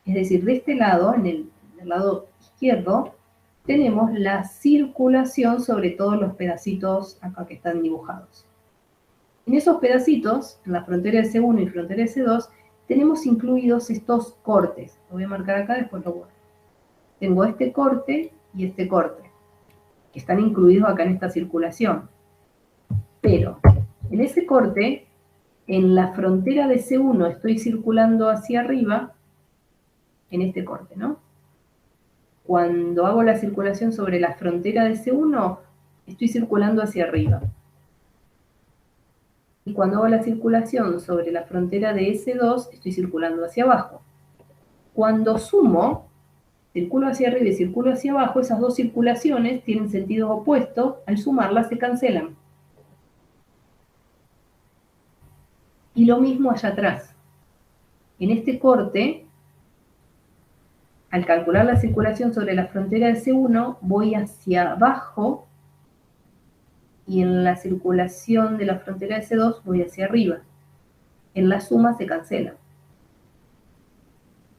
Speaker 1: Es decir, de este lado, del lado izquierdo, tenemos la circulación sobre todos los pedacitos acá que están dibujados. En esos pedacitos, en la frontera de C1 y frontera de C2, tenemos incluidos estos cortes. Lo voy a marcar acá, después lo borro. Tengo este corte y este corte, que están incluidos acá en esta circulación. Pero en ese corte, en la frontera de C1 estoy circulando hacia arriba, en este corte, ¿no? Cuando hago la circulación sobre la frontera de C1, estoy circulando hacia arriba. Y cuando hago la circulación sobre la frontera de S2, estoy circulando hacia abajo. Cuando sumo, circulo hacia arriba y circulo hacia abajo, esas dos circulaciones tienen sentido opuesto, al sumarlas se cancelan. Y lo mismo allá atrás. En este corte, al calcular la circulación sobre la frontera de C1, voy hacia abajo, y en la circulación de la frontera de C2 voy hacia arriba. En la suma se cancela.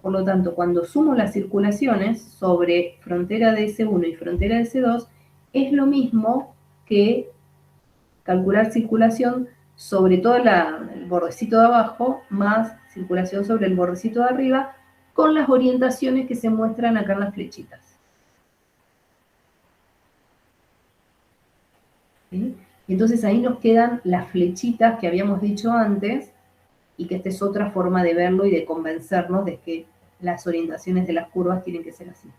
Speaker 1: Por lo tanto, cuando sumo las circulaciones sobre frontera de C1 y frontera de C2, es lo mismo que calcular circulación sobre todo el bordecito de abajo, más circulación sobre el bordecito de arriba, con las orientaciones que se muestran acá en las flechitas. ¿Sí? Entonces ahí nos quedan las flechitas que habíamos dicho antes, y que esta es otra forma de verlo y de convencernos de que las orientaciones de las curvas tienen que ser así.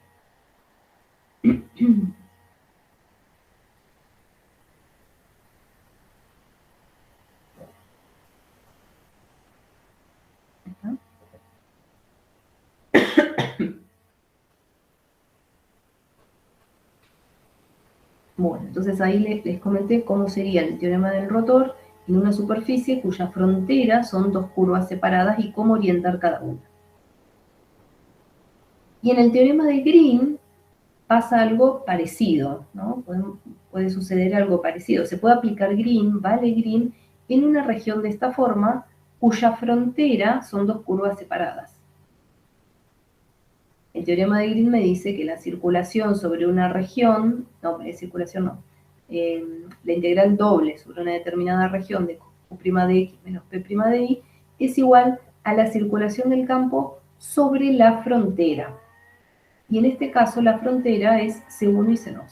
Speaker 1: Bueno, entonces ahí les comenté cómo sería el teorema del rotor en una superficie cuya frontera son dos curvas separadas y cómo orientar cada una. Y en el teorema de Green pasa algo parecido, ¿no? Puede suceder algo parecido. Se puede aplicar Green, vale Green, en una región de esta forma, cuya frontera son dos curvas separadas. El teorema de Green me dice que la circulación sobre una región, circulación no, la integral doble sobre una determinada región de Q' de X menos P' de Y es igual a la circulación del campo sobre la frontera. Y en este caso la frontera es C1 y C2.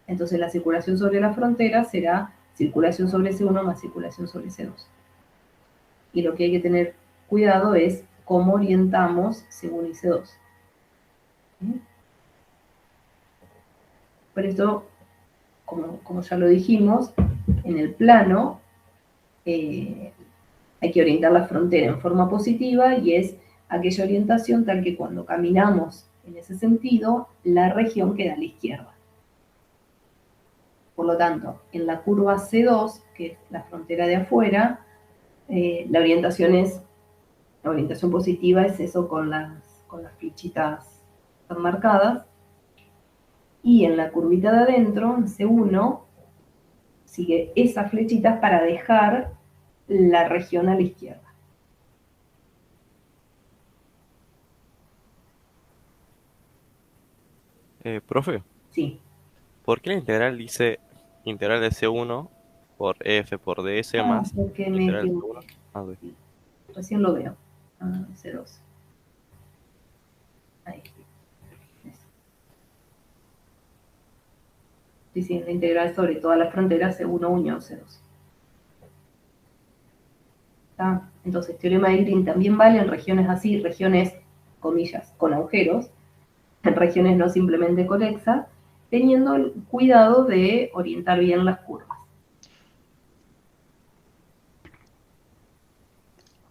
Speaker 1: Entonces la circulación sobre la frontera será circulación sobre C1 más circulación sobre C2. Y lo que hay que tener cuidado es cómo orientamos C1 y C2. Por esto, como ya lo dijimos, en el plano hay que orientar la frontera en forma positiva, y es aquella orientación tal que cuando caminamos en ese sentido, la región queda a la izquierda. Por lo tanto, en la curva C2, que es la frontera de afuera, la orientación positiva es eso con las flechitas marcadas, y en la curvita de adentro, en C1, sigue esas flechitas para dejar la región a la izquierda.
Speaker 5: Profe,
Speaker 1: Sí.
Speaker 5: ¿por qué la integral dice integral de C1 por F por DS más
Speaker 1: Porque me
Speaker 5: integral de
Speaker 1: equivoqué.
Speaker 5: C1? Ah, ok.
Speaker 1: Recién lo veo. C2. Ahí. Sí, la integral sobre todas las fronteras C1 unión C2. ¿Está? Entonces, teorema de Green también vale en regiones así, regiones, comillas, con agujeros, en regiones no simplemente conexas, teniendo el cuidado de orientar bien las curvas.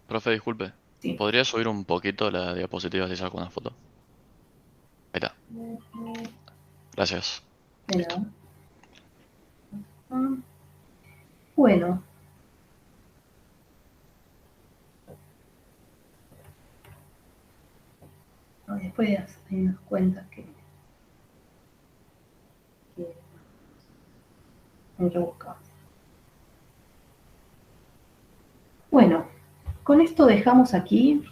Speaker 7: Profe, disculpe.
Speaker 1: Sí.
Speaker 7: ¿Podría subir un poquito la diapositiva si saco una foto? Ahí está. Gracias.
Speaker 1: De nada. Bueno. Después hay unas cuentas que muy rebuscadas. Bueno, con esto dejamos aquí,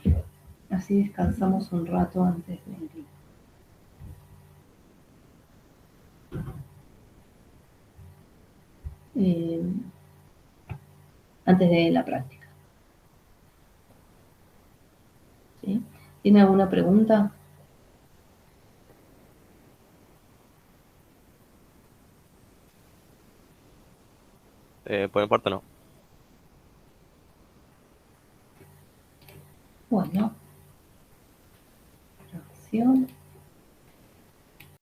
Speaker 1: así descansamos un rato antes de ir. antes de la práctica. ¿Sí? ¿Tiene alguna pregunta?
Speaker 5: Por mi parte no.
Speaker 1: Bueno. Fracción.